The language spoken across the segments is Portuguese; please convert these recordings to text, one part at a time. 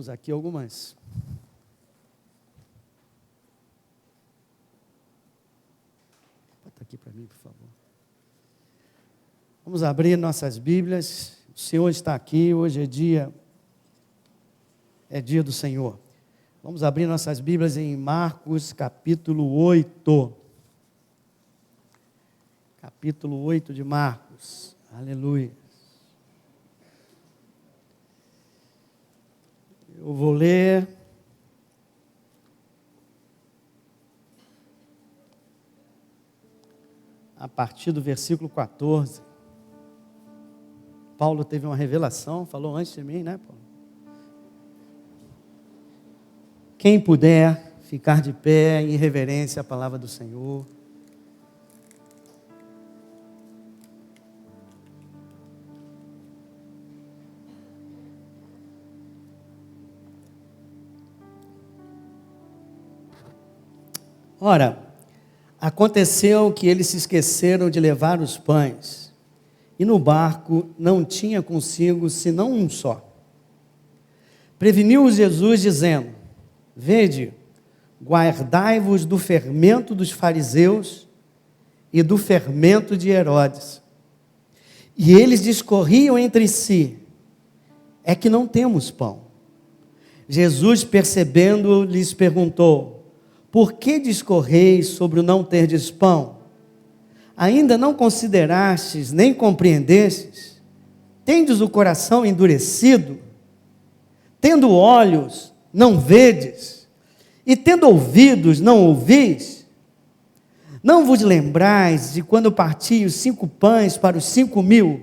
Temos aqui algumas. Bota aqui para mim, por favor. Vamos abrir nossas Bíblias. O Senhor está aqui, hoje é dia do Senhor. Vamos abrir nossas Bíblias em Marcos, capítulo 8. Capítulo 8 de Marcos. Aleluia. Eu vou ler a partir do versículo 14. Paulo teve uma revelação, falou antes de mim, né, Paulo? Quem puder ficar de pé em reverência à palavra do Senhor. Ora, aconteceu que eles se esqueceram de levar os pães, e no barco não tinha consigo senão um só. Preveniu-os Jesus, dizendo: Vede, guardai-vos do fermento dos fariseus e do fermento de Herodes. E eles discorriam entre si: É que não temos pão. Jesus, percebendo, lhes perguntou: Por que discorreis sobre o não terdes pão? Ainda não considerastes, nem compreendestes? Tendes o coração endurecido? Tendo olhos, não vedes? E tendo ouvidos, não ouvis? Não vos lembrais de quando parti os 5 pães para os 5.000?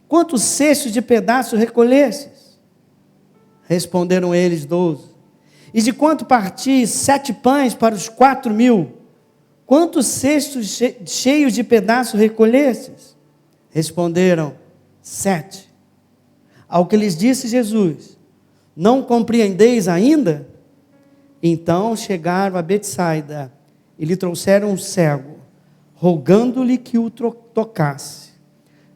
Quantos cestos de pedaços recolhestes? Responderam eles 12. E de quanto parti 7 pães para os 4.000? Quantos cestos cheios de pedaços recolhestes? Responderam 7. Ao que lhes disse Jesus: Não compreendeis ainda? Então chegaram a Betsaida e lhe trouxeram um cego, rogando-lhe que o tocasse.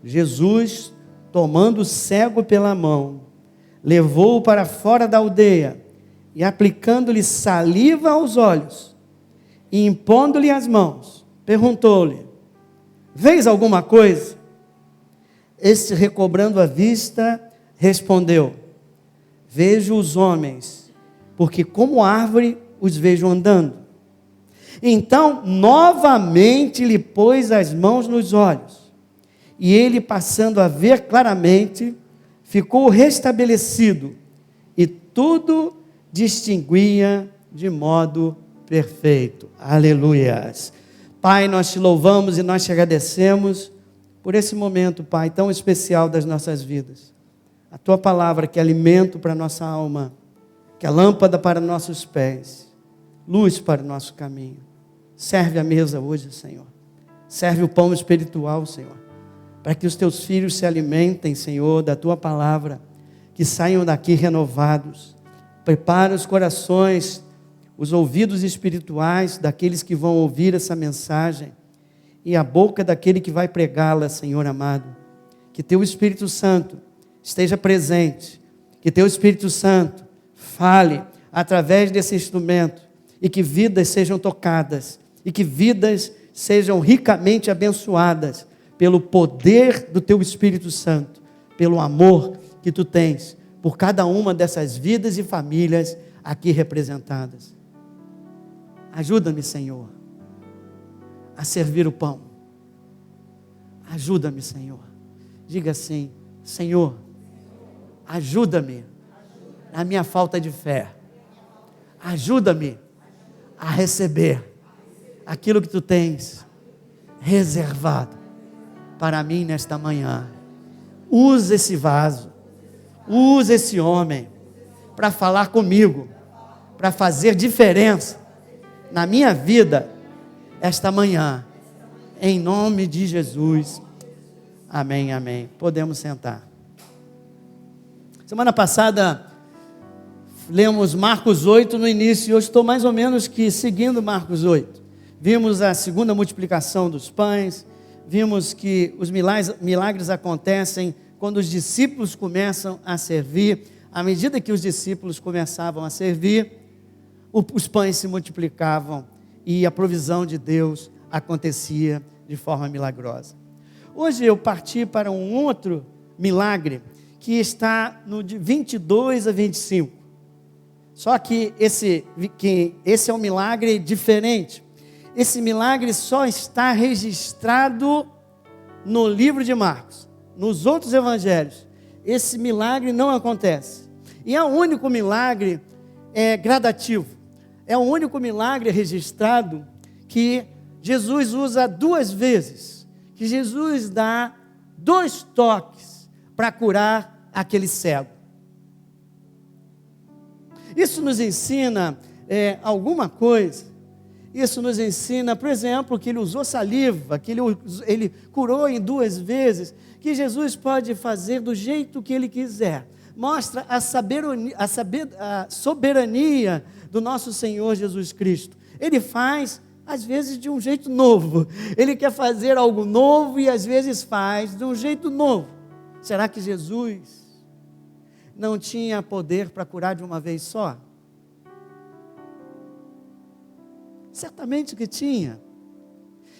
Jesus, tomando o cego pela mão, levou-o para fora da aldeia, e aplicando-lhe saliva aos olhos, e impondo-lhe as mãos, perguntou-lhe: Vês alguma coisa? Este, recobrando a vista, respondeu: Vejo os homens, porque como árvore os vejo andando. Então, novamente lhe pôs as mãos nos olhos, e ele, passando a ver claramente, ficou restabelecido, e tudo distinguia de modo perfeito. Aleluias. Pai, nós te louvamos e nós te agradecemos por esse momento, Pai, tão especial das nossas vidas. A tua palavra que é alimento para a nossa alma, que é lâmpada para nossos pés, luz para o nosso caminho. Serve a mesa hoje, Senhor. Serve o pão espiritual, Senhor, para que os teus filhos se alimentem, Senhor, da tua palavra, que saiam daqui renovados. Prepara os corações, os ouvidos espirituais daqueles que vão ouvir essa mensagem e a boca daquele que vai pregá-la, Senhor amado. Que teu Espírito Santo esteja presente, que teu Espírito Santo fale através desse instrumento e que vidas sejam tocadas e que vidas sejam ricamente abençoadas pelo poder do teu Espírito Santo, pelo amor que tu tens por cada uma dessas vidas e famílias aqui representadas. Ajuda-me, Senhor, a servir o pão. Ajuda-me, Senhor. Diga assim: Senhor, ajuda-me na minha falta de fé. Ajuda-me a receber aquilo que tu tens reservado para mim nesta manhã. Usa esse vaso. Usa esse homem para falar comigo, para fazer diferença na minha vida esta manhã, em nome de Jesus. Amém, amém. Podemos sentar. Semana passada lemos Marcos 8 no início, e eu estou mais ou menos que seguindo Marcos 8. Vimos a segunda multiplicação dos pães, vimos que os milagres acontecem quando os discípulos começam a servir à medida que os discípulos começavam a servir, os pães se multiplicavam e a provisão de Deus acontecia de forma milagrosa. Hoje eu parti para um outro milagre que está no de 22 a 25. Só que esse é um milagre diferente. Esse milagre só está registrado no livro de Marcos. Nos outros evangelhos, esse milagre não acontece. E é o único milagre gradativo. É o único milagre registrado que Jesus usa 2 vezes. Que Jesus dá 2 toques para curar aquele cego. Isso nos ensina alguma coisa. Isso nos ensina, por exemplo, que ele usou saliva, que ele curou em 2 vezes, que Jesus pode fazer do jeito que ele quiser. Mostra a soberania do nosso Senhor Jesus Cristo. Ele faz, às vezes, de um jeito novo. Ele quer fazer algo novo e, às vezes, faz de um jeito novo. Será que Jesus não tinha poder para curar de uma vez só? Certamente que tinha.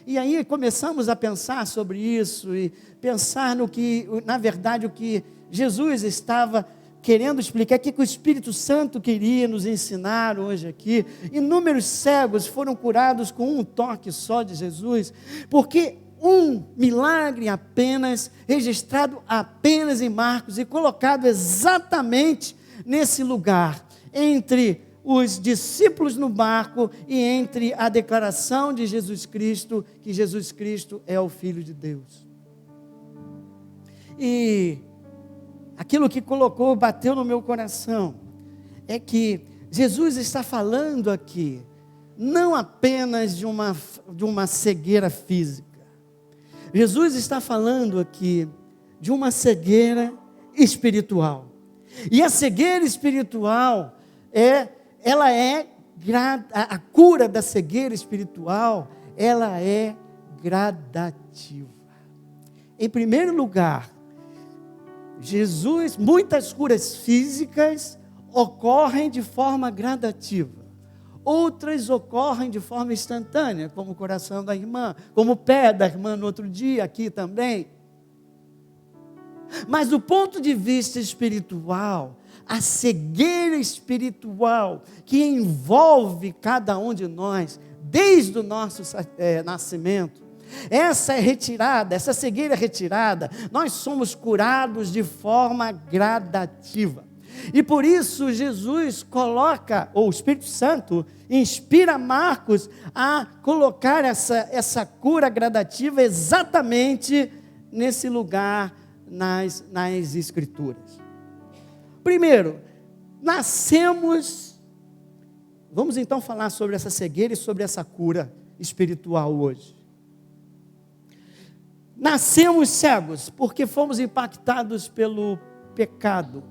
E aí começamos a pensar sobre isso e pensar no que, na verdade, o que Jesus estava querendo explicar, o que o Espírito Santo queria nos ensinar hoje aqui. Inúmeros cegos foram curados com um toque só de Jesus, porque um milagre apenas, registrado apenas em Marcos e colocado exatamente nesse lugar, entre os discípulos no barco e entre a declaração de Jesus Cristo, que Jesus Cristo é o Filho de Deus. E aquilo que bateu no meu coração, é que Jesus está falando aqui, não apenas de uma cegueira física. Jesus está falando aqui de uma cegueira espiritual. E a cegueira espiritual a cura da cegueira espiritual, ela é gradativa. Em primeiro lugar, muitas curas físicas ocorrem de forma gradativa. Outras ocorrem de forma instantânea, como o coração da irmã, como o pé da irmã no outro dia, aqui também. Mas do ponto de vista espiritual, a cegueira espiritual que envolve cada um de nós, desde o nosso nascimento, essa cegueira retirada, nós somos curados de forma gradativa. E por isso Jesus o Espírito Santo inspira Marcos a colocar essa cura gradativa exatamente nesse lugar nas Escrituras. Primeiro, vamos então falar sobre essa cegueira e sobre essa cura espiritual hoje. Nascemos cegos porque fomos impactados pelo pecado.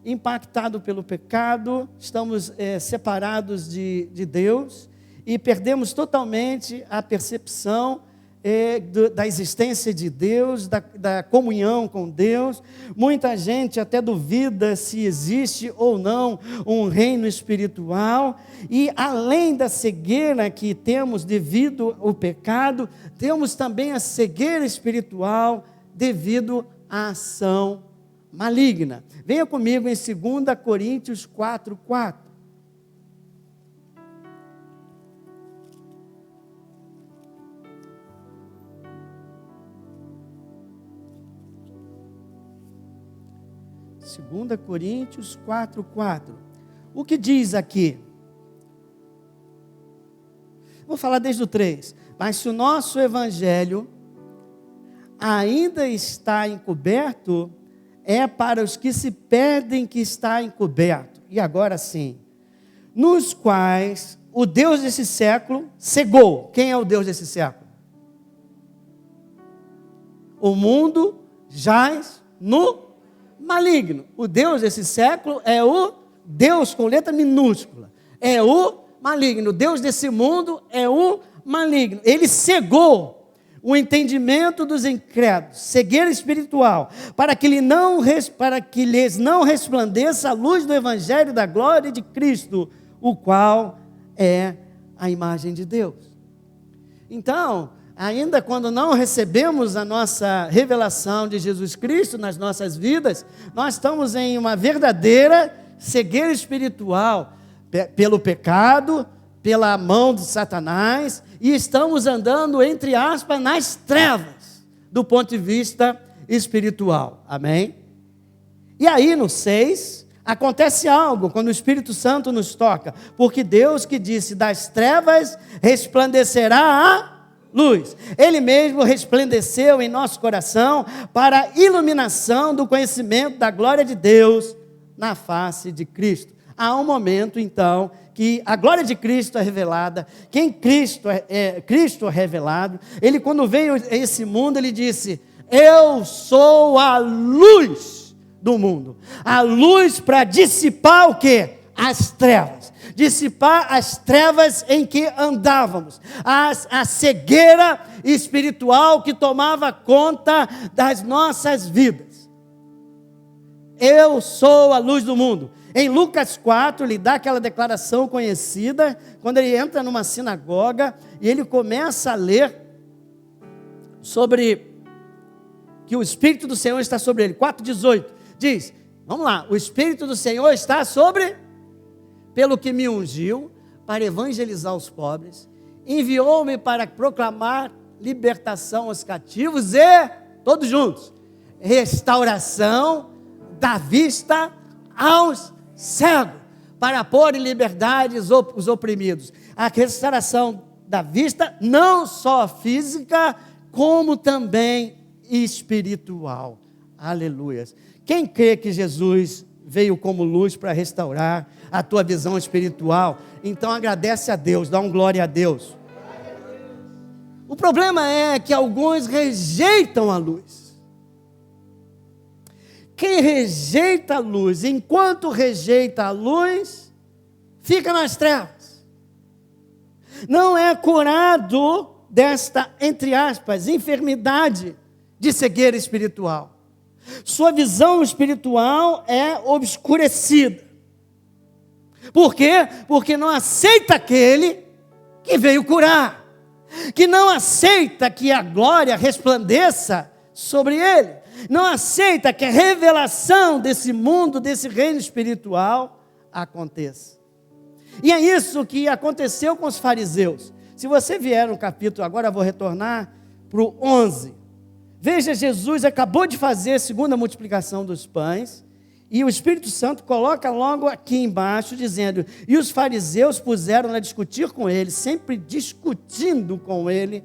Impactado pelo pecado, estamos separados de Deus e perdemos totalmente a percepção da existência de Deus, da comunhão com Deus. Muita gente até duvida se existe ou não um reino espiritual, e além da cegueira que temos devido ao pecado, temos também a cegueira espiritual devido à ação maligna. Venha comigo em 2 Coríntios 4:4. Segunda Coríntios 4:4. O que diz aqui? Vou falar desde o 3. Mas se o nosso evangelho ainda está encoberto, é para os que se perdem que está encoberto. E agora sim, nos quais o Deus desse século cegou. Quem é o Deus desse século? O mundo jaz no maligno. O Deus desse século é o Deus com letra minúscula. É o maligno. O Deus desse mundo é o maligno. Ele cegou o entendimento dos incrédulos, cegueira espiritual, para que lhes não resplandeça a luz do evangelho da glória de Cristo, o qual é a imagem de Deus. Então, ainda quando não recebemos a nossa revelação de Jesus Cristo nas nossas vidas, nós estamos em uma verdadeira cegueira espiritual, pelo pecado, pela mão de Satanás, e estamos andando, entre aspas, nas trevas, do ponto de vista espiritual, amém? E aí no 6, acontece algo, quando o Espírito Santo nos toca, porque Deus que disse, das trevas resplandecerá a luz, Ele mesmo resplandeceu em nosso coração, para a iluminação do conhecimento da glória de Deus, na face de Cristo. Há um momento então, que a glória de Cristo é revelada, quem Cristo é revelado. Ele, quando veio a esse mundo, ele disse, eu sou a luz do mundo, a luz para dissipar o quê? As trevas, dissipar as trevas em que andávamos, a cegueira espiritual que tomava conta das nossas vidas. Eu sou a luz do mundo. Em Lucas 4, ele dá aquela declaração conhecida, quando ele entra numa sinagoga, e ele começa a ler sobre que o Espírito do Senhor está sobre ele. 4,18, diz, vamos lá, o Espírito do Senhor está sobre, pelo que me ungiu, para evangelizar os pobres, enviou-me para proclamar libertação aos cativos e, todos juntos, restauração da vista aos cego, para pôr em liberdade os oprimidos. A restauração da vista, não só física, como também espiritual. Aleluia. Quem crê que Jesus veio como luz para restaurar a tua visão espiritual, então agradece a Deus, dá um glória a Deus. O problema é que alguns rejeitam a luz. Quem rejeita a luz, enquanto rejeita a luz, fica nas trevas. Não é curado desta, entre aspas, enfermidade de cegueira espiritual. Sua visão espiritual é obscurecida. Por quê? Porque não aceita aquele que veio curar, que não aceita que a glória resplandeça sobre ele, não aceita que a revelação desse mundo, desse reino espiritual aconteça. E é isso que aconteceu com os fariseus. Se você vier no capítulo, agora eu vou retornar para o 11. Veja, Jesus acabou de fazer a segunda multiplicação dos pães, e o Espírito Santo coloca logo aqui embaixo, dizendo, e os fariseus puseram a discutir com ele, sempre discutindo com ele,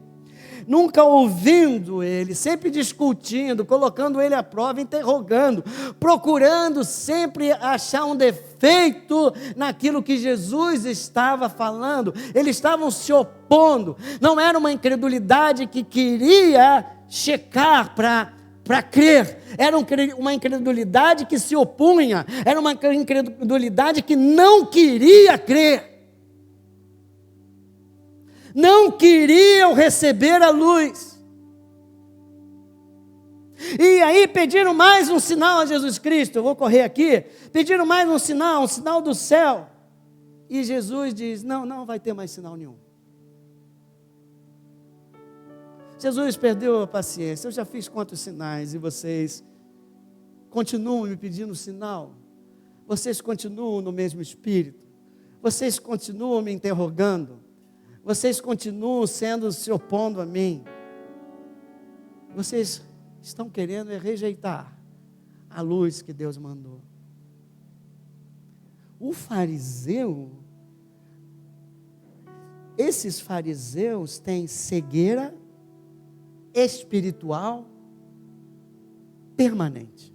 nunca ouvindo ele, sempre discutindo, colocando ele à prova, interrogando, procurando sempre achar um defeito naquilo que Jesus estava falando. Eles estavam se opondo, não era uma incredulidade que queria checar para crer, era uma incredulidade que se opunha, era uma incredulidade que não queria crer. Não queriam receber a luz. E aí pediram mais um sinal a Jesus Cristo. Eu vou correr aqui. Pediram mais um sinal do céu. E Jesus diz, não vai ter mais sinal nenhum. Jesus perdeu a paciência. Eu já fiz quantos sinais e vocês continuam me pedindo sinal? Vocês continuam no mesmo espírito? Vocês continuam me interrogando? Vocês continuam se opondo a mim. Vocês estão querendo rejeitar a luz que Deus mandou. O fariseu, esses fariseus têm cegueira espiritual permanente.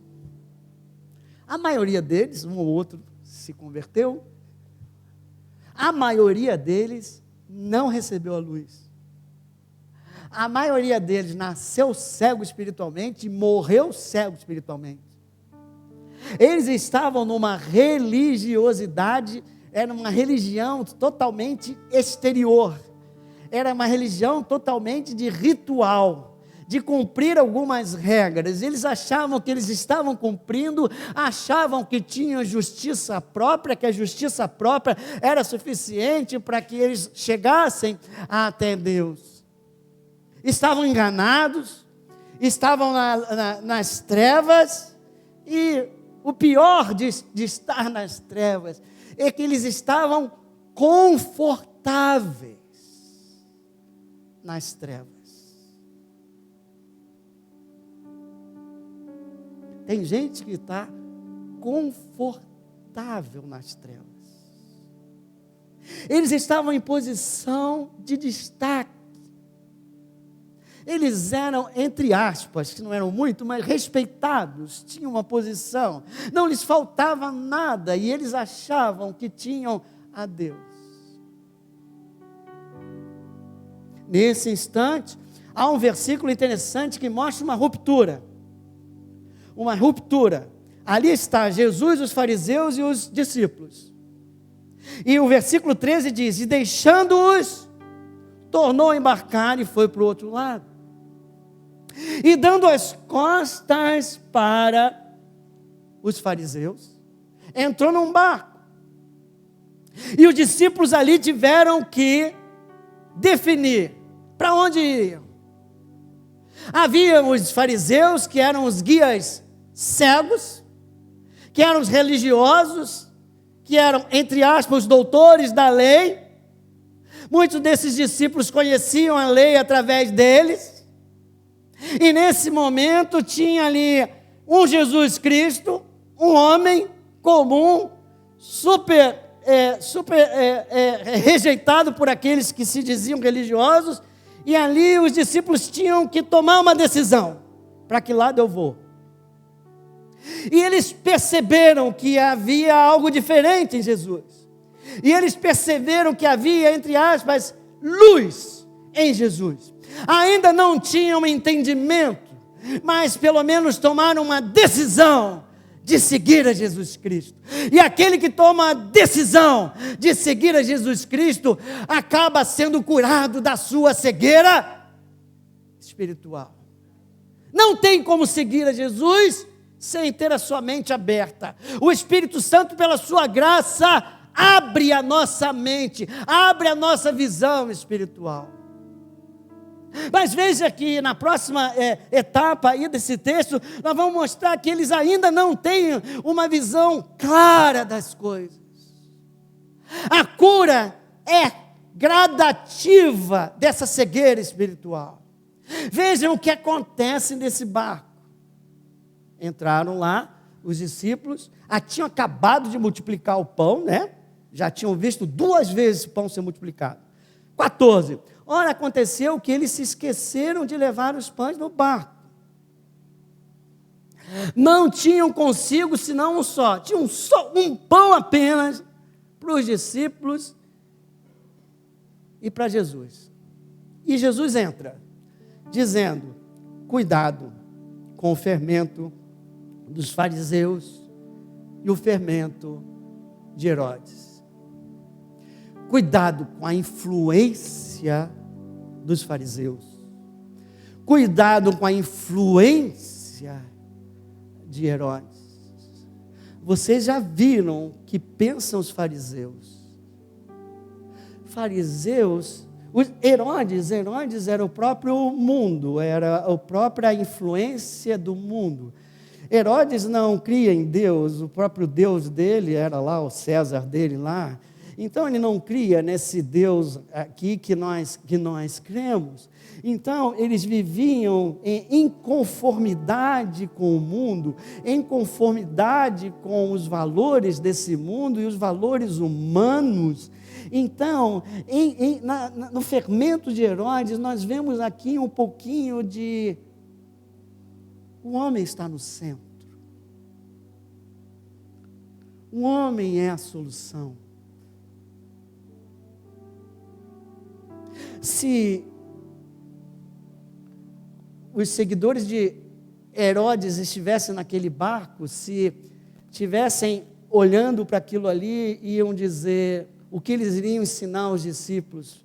A maioria deles, um ou outro se converteu, a maioria deles não recebeu a luz. A maioria deles nasceu cego espiritualmente e morreu cego espiritualmente. Eles estavam numa religiosidade, era uma religião totalmente exterior. era uma religião totalmente de ritual, de cumprir algumas regras. Eles achavam que eles estavam cumprindo, achavam que tinham justiça própria, que a justiça própria era suficiente para que eles chegassem até Deus. Estavam enganados, estavam nas trevas, e o pior de estar nas trevas é que eles estavam confortáveis nas trevas. Tem gente que está confortável nas trevas. Eles estavam em posição de destaque. Eles eram, entre aspas, que não eram muito, mas respeitados, tinham uma posição. Não lhes faltava nada e eles achavam que tinham a Deus. Nesse instante, há um versículo interessante que mostra uma ruptura. Uma ruptura. Ali está Jesus, os fariseus e os discípulos. E o versículo 13 diz: e deixando-os, tornou a embarcar e foi para o outro lado. E dando as costas para os fariseus, entrou num barco. E os discípulos ali tiveram que definir para onde iriam. Havia os fariseus, que eram os guias cegos, que eram os religiosos, que eram, entre aspas, os doutores da lei. Muitos desses discípulos conheciam a lei através deles. E nesse momento tinha ali um Jesus Cristo, um homem comum, super rejeitado por aqueles que se diziam religiosos. E ali os discípulos tinham que tomar uma decisão: para que lado eu vou? E eles perceberam que havia algo diferente em Jesus. E eles perceberam que havia, entre aspas, luz em Jesus. Ainda não tinham entendimento, mas pelo menos tomaram uma decisão de seguir a Jesus Cristo. E aquele que toma a decisão de seguir a Jesus Cristo acaba sendo curado da sua cegueira espiritual. Não tem como seguir a Jesus sem ter a sua mente aberta. O Espírito Santo, pela sua graça, abre a nossa mente, abre a nossa visão espiritual. Mas veja que na próxima etapa aí desse texto, nós vamos mostrar que eles ainda não têm uma visão clara das coisas. A cura é gradativa dessa cegueira espiritual. Vejam o que acontece nesse barco. Entraram lá os discípulos, tinham acabado de multiplicar o pão, né? Já tinham visto 2 vezes o pão ser multiplicado. 14. Ora, aconteceu que eles se esqueceram de levar os pães no barco. Não tinham consigo senão um só. Tinham só um pão apenas para os discípulos e para Jesus. E Jesus entra, dizendo: cuidado com o fermento dos fariseus e o fermento de Herodes. Cuidado com a influência dos fariseus. Cuidado com a influência de Herodes. Vocês já viram o que pensam os fariseus? Fariseus, Herodes era o próprio mundo, era a própria influência do mundo. Herodes não cria em Deus, o próprio Deus dele era lá, o César dele lá. Então ele não cria nesse Deus aqui que nós cremos. Então eles viviam em inconformidade com o mundo, em conformidade com os valores desse mundo e os valores humanos. Então, no fermento de Herodes, nós vemos aqui um pouquinho de... O homem está no centro. O homem é a solução. Se os seguidores de Herodes estivessem naquele barco, se estivessem olhando para aquilo ali, iam dizer o que eles iriam ensinar aos discípulos.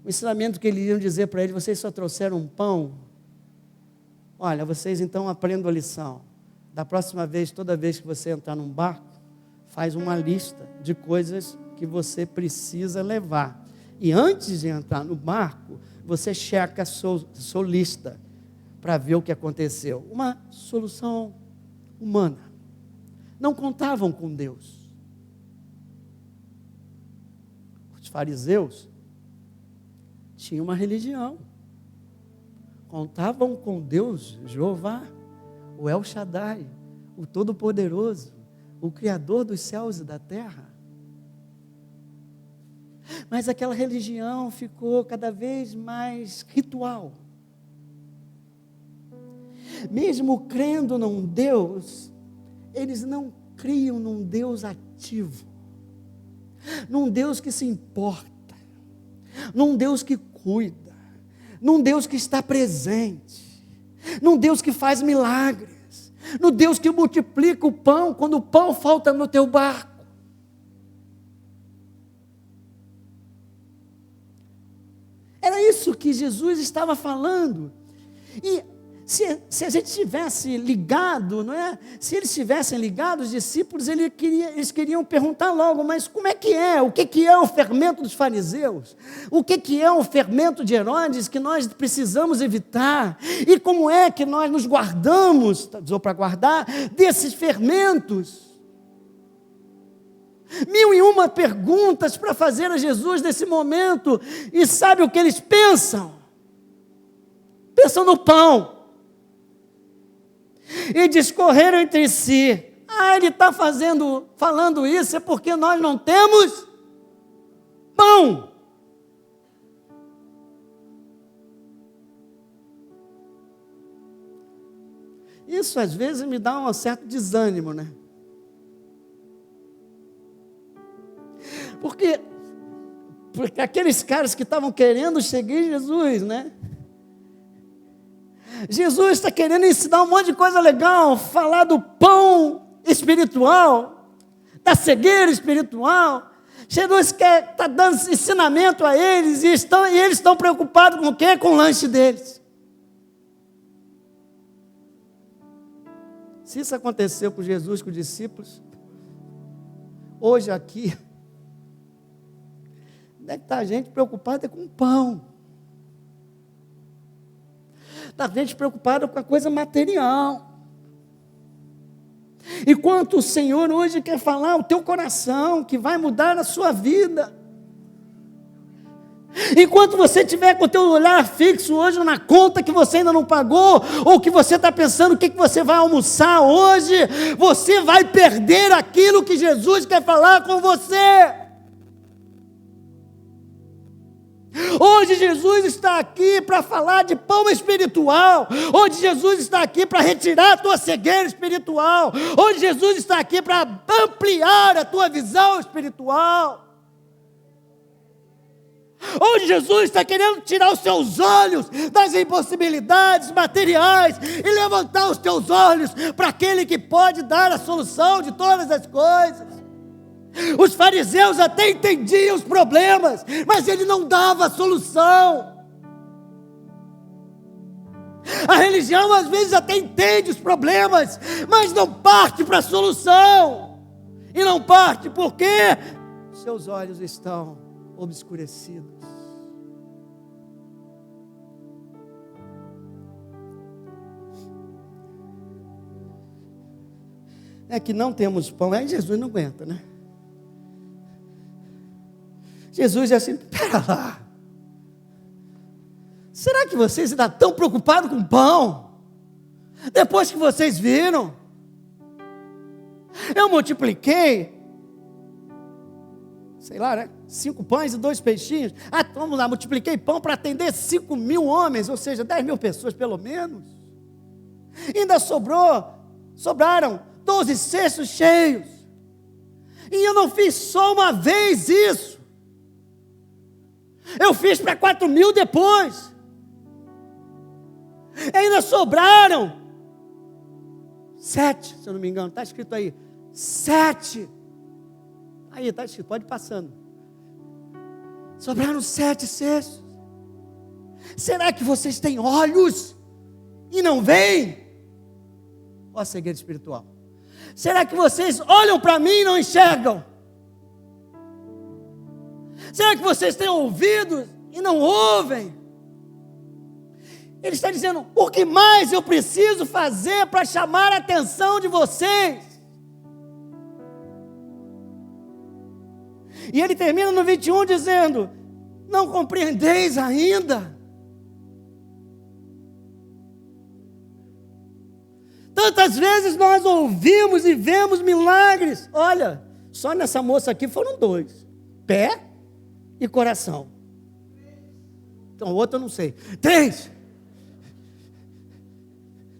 O ensinamento que eles iam dizer para eles: vocês só trouxeram um pão? Olha, vocês então aprendam a lição. Da próxima vez, toda vez que você entrar num barco, faz uma lista de coisas que você precisa levar. E antes de entrar no barco, você checa a sua lista para ver o que aconteceu. Uma solução humana. Não contavam com Deus. Os fariseus tinham uma religião. Contavam com Deus, Jeová, o El Shaddai, o Todo-Poderoso, o Criador dos céus e da terra. Mas aquela religião ficou cada vez mais ritual. Mesmo crendo num Deus, eles não criam num Deus ativo, num Deus que se importa, num Deus que cuida, num Deus que está presente, num Deus que faz milagres, num Deus que multiplica o pão quando o pão falta no teu barco. Era isso que Jesus estava falando. E se a gente tivesse ligado, não é? Se eles tivessem ligado, os discípulos, eles queriam perguntar logo: mas como é que é? O que é o fermento dos fariseus? O que é o fermento de Herodes que nós precisamos evitar? E como é que nós nos guardamos, ou para guardar, desses fermentos? 1001 perguntas para fazer a Jesus nesse momento. E sabe o que eles pensam? Pensam no pão. E discorreram entre si: ele está falando isso é porque nós não temos pão. Isso às vezes me dá um certo desânimo, né? Porque aqueles caras que estavam querendo seguir Jesus, né? Jesus está querendo ensinar um monte de coisa legal, falar do pão espiritual, da cegueira espiritual. Jesus está dando ensinamento a eles, e eles estão preocupados com o quê? Com o lanche deles. Se isso aconteceu com Jesus, com os discípulos, hoje aqui, deve estar a gente preocupada com o pão. Está a gente preocupada com a coisa material. Enquanto o Senhor hoje quer falar ao teu coração, que vai mudar a sua vida. Enquanto você estiver com o teu olhar fixo hoje na conta que você ainda não pagou, ou que você está pensando o que você vai almoçar hoje, você vai perder aquilo que Jesus quer falar com você. Hoje Jesus está aqui para falar de pão espiritual. Hoje Jesus está aqui para retirar a tua cegueira espiritual. Hoje Jesus está aqui para ampliar a tua visão espiritual. Hoje Jesus está querendo tirar os seus olhos das impossibilidades materiais e levantar os teus olhos para aquele que pode dar a solução de todas as coisas. Os fariseus até entendiam os problemas, mas ele não dava a solução. A religião às vezes até entende os problemas, mas não parte para a solução. E não parte porque seus olhos estão obscurecidos. É que não temos pão, aí Jesus não aguenta, né? Jesus é assim: pera lá, será que vocês ainda estão preocupados com pão? Depois que vocês viram, eu multipliquei, sei lá, né? 5 pães e 2 peixinhos. Vamos lá, multipliquei pão para atender 5.000 homens, ou seja, 10.000 pessoas pelo menos. Ainda sobraram 12 cestos cheios. E eu não fiz só uma vez isso. Eu fiz para 4.000 depois. Ainda sobraram 7, se eu não me engano, está escrito aí, 7. Aí está escrito, pode ir passando. Sobraram 7 cestos. Será que vocês têm olhos e não veem? Ó, a cegueira espiritual. Será que vocês olham para mim e não enxergam? Será que vocês têm ouvidos e não ouvem? Ele está dizendo, o que mais eu preciso fazer para chamar a atenção de vocês? E ele termina no 21 dizendo, não compreendeis ainda? Tantas vezes nós ouvimos e vemos milagres. Olha, só nessa moça aqui foram 2. Pé e coração. Então, o outro eu não sei. 3.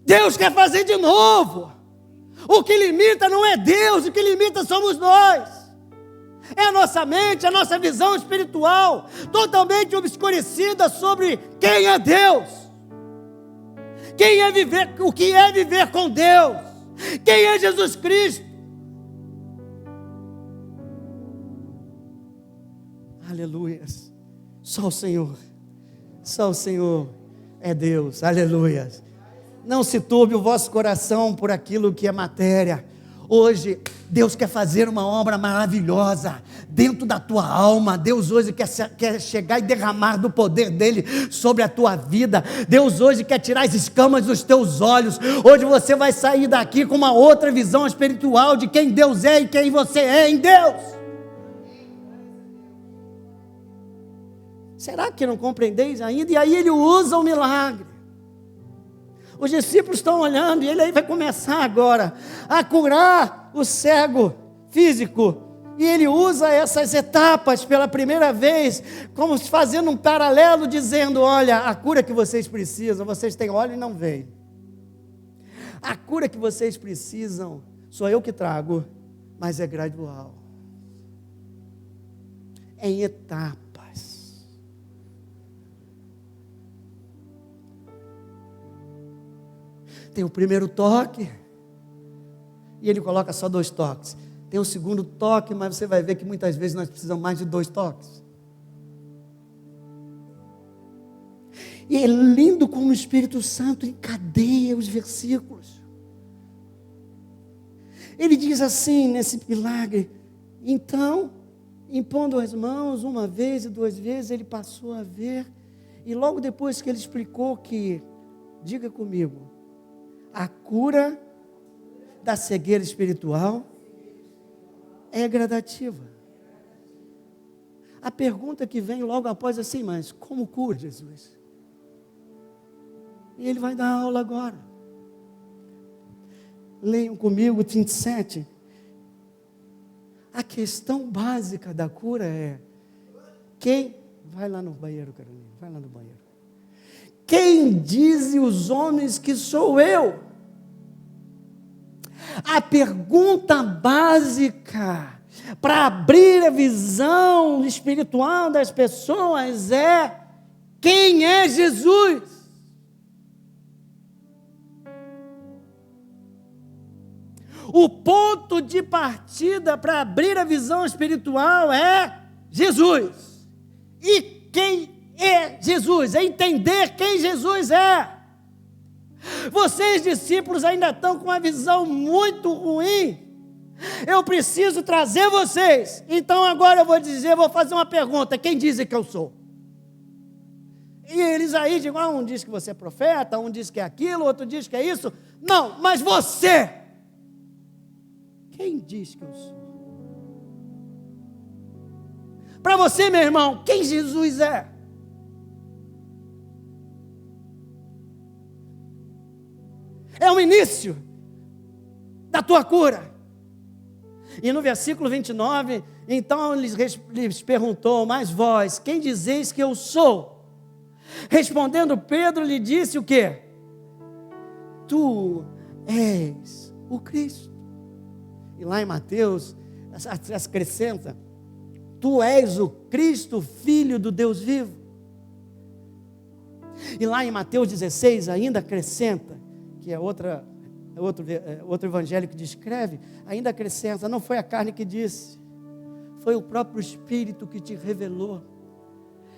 Deus quer fazer de novo. O que limita não é Deus, o que limita somos nós. É a nossa mente, a nossa visão espiritual, totalmente obscurecida sobre quem é Deus. Quem é viver, o que é viver com Deus? Quem é Jesus Cristo? Aleluias. Só o Senhor é Deus. Aleluias. Não se turbe o vosso coração por aquilo que é matéria. Hoje, Deus quer fazer uma obra maravilhosa dentro da tua alma. Deus hoje quer chegar e derramar do poder dele sobre a tua vida. Deus hoje quer tirar as escamas dos teus olhos. Hoje você vai sair daqui com uma outra visão espiritual de quem Deus é e quem você é em Deus. Será que não compreendeis ainda? E aí ele usa o milagre. Os discípulos estão olhando e ele aí vai começar agora a curar o cego físico. E ele usa essas etapas pela primeira vez, como fazendo um paralelo, dizendo, olha, a cura que vocês precisam, vocês têm olho e não veem. A cura que vocês precisam, sou eu que trago, mas é gradual. É em etapas. Tem o primeiro toque, e ele coloca só 2 toques. Tem o segundo toque, mas você vai ver que muitas vezes nós precisamos mais de 2 toques. E é lindo como o Espírito Santo encadeia os versículos. Ele diz assim, nesse milagre, então, impondo as mãos 1 vez e 2 vezes, ele passou a ver, e logo depois que ele explicou que, diga comigo, a cura da cegueira espiritual é gradativa. A pergunta que vem logo após assim, mas como cura, Jesus? E ele vai dar aula agora. Leiam comigo 27. A questão básica da cura é, vai lá no banheiro, Carolina, vai lá no banheiro. Quem dizem os homens que sou eu? A pergunta básica para abrir a visão espiritual das pessoas é: quem é Jesus? O ponto de partida para abrir a visão espiritual é Jesus. E quem é Jesus? É entender quem Jesus é. Vocês, discípulos, ainda estão com uma visão muito ruim. Eu preciso trazer vocês. Então agora eu vou fazer uma pergunta: quem dizem que eu sou? E eles aí dizem, um diz que você é profeta, um diz que é aquilo, outro diz que é isso. Não, mas você, quem diz que eu sou? Para você, meu irmão, quem Jesus é? É o início da tua cura. E no versículo 29, então lhes perguntou, mas vós, quem dizeis que eu sou? Respondendo Pedro, lhe disse o quê? Tu és o Cristo. E lá em Mateus, acrescenta, tu és o Cristo, Filho do Deus vivo. E lá em Mateus 16, ainda acrescenta, que é outro evangelho que descreve, ainda acrescenta, não foi a carne que disse, foi o próprio Espírito que te revelou.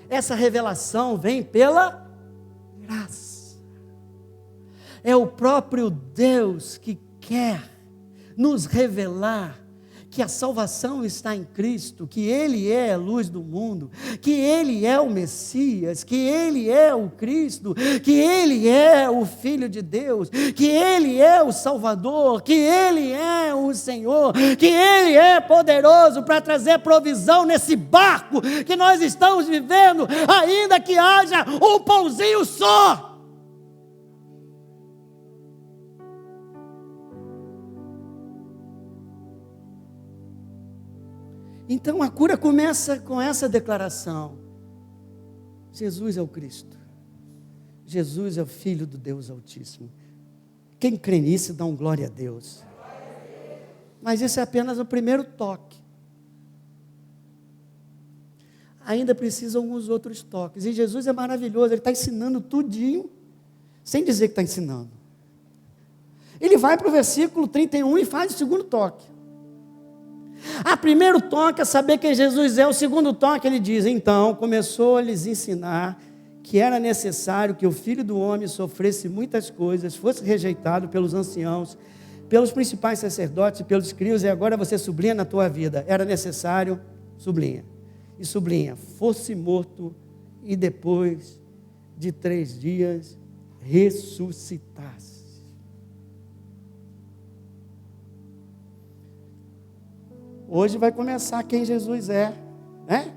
Essa revelação vem pela graça. É o próprio Deus que quer nos revelar que a salvação está em Cristo, que Ele é a luz do mundo, que Ele é o Messias, que Ele é o Cristo, que Ele é o Filho de Deus, que Ele é o Salvador, que Ele é o Senhor, que Ele é poderoso para trazer provisão nesse barco que nós estamos vivendo, ainda que haja um pãozinho só. Então a cura começa com essa declaração: Jesus é o Cristo, Jesus é o Filho do Deus Altíssimo. Quem crê nisso dá um glória a Deus. Mas isso é apenas o primeiro toque. Ainda precisa alguns outros toques. E Jesus é maravilhoso, Ele está ensinando tudinho, sem dizer que está ensinando. Ele vai para o versículo 31 e faz o segundo toque. O primeiro toque é saber quem Jesus é. O segundo toque ele diz: então começou a lhes ensinar que era necessário que o Filho do Homem sofresse muitas coisas, fosse rejeitado pelos anciãos, pelos principais sacerdotes e pelos escribas. E agora você sublinha na tua vida: era necessário, sublinha, e sublinha, fosse morto e depois de 3 dias ressuscitasse. Hoje vai começar quem Jesus é, né?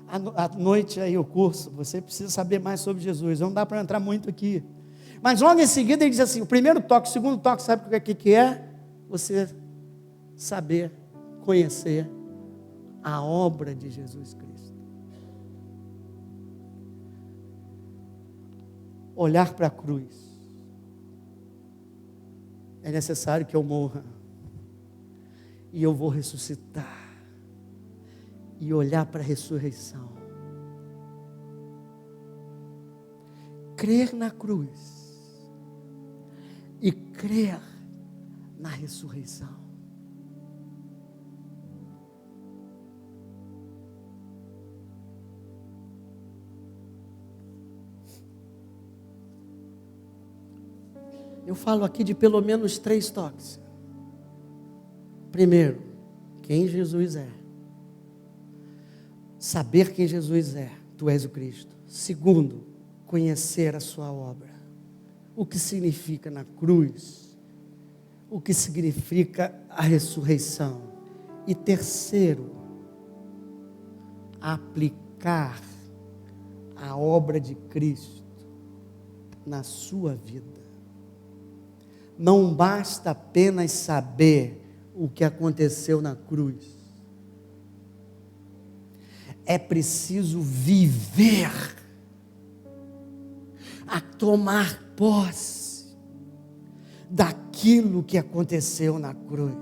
À noite aí o curso, você precisa saber mais sobre Jesus, não dá para entrar muito aqui. Mas logo em seguida ele diz assim, o primeiro toque, o segundo toque, sabe o que é? Você saber, conhecer a obra de Jesus Cristo. Olhar para a cruz. É necessário que eu morra. E eu vou ressuscitar. E olhar para a ressurreição. Crer na cruz. E crer na ressurreição. Eu falo aqui de pelo menos 3 toques. Primeiro, quem Jesus é. Saber quem Jesus é, tu és o Cristo. Segundo, conhecer a sua obra. O que significa na cruz. O que significa a ressurreição. E terceiro, aplicar a obra de Cristo na sua vida. Não basta apenas saber o que aconteceu na cruz. É preciso viver, a tomar posse daquilo que aconteceu na cruz.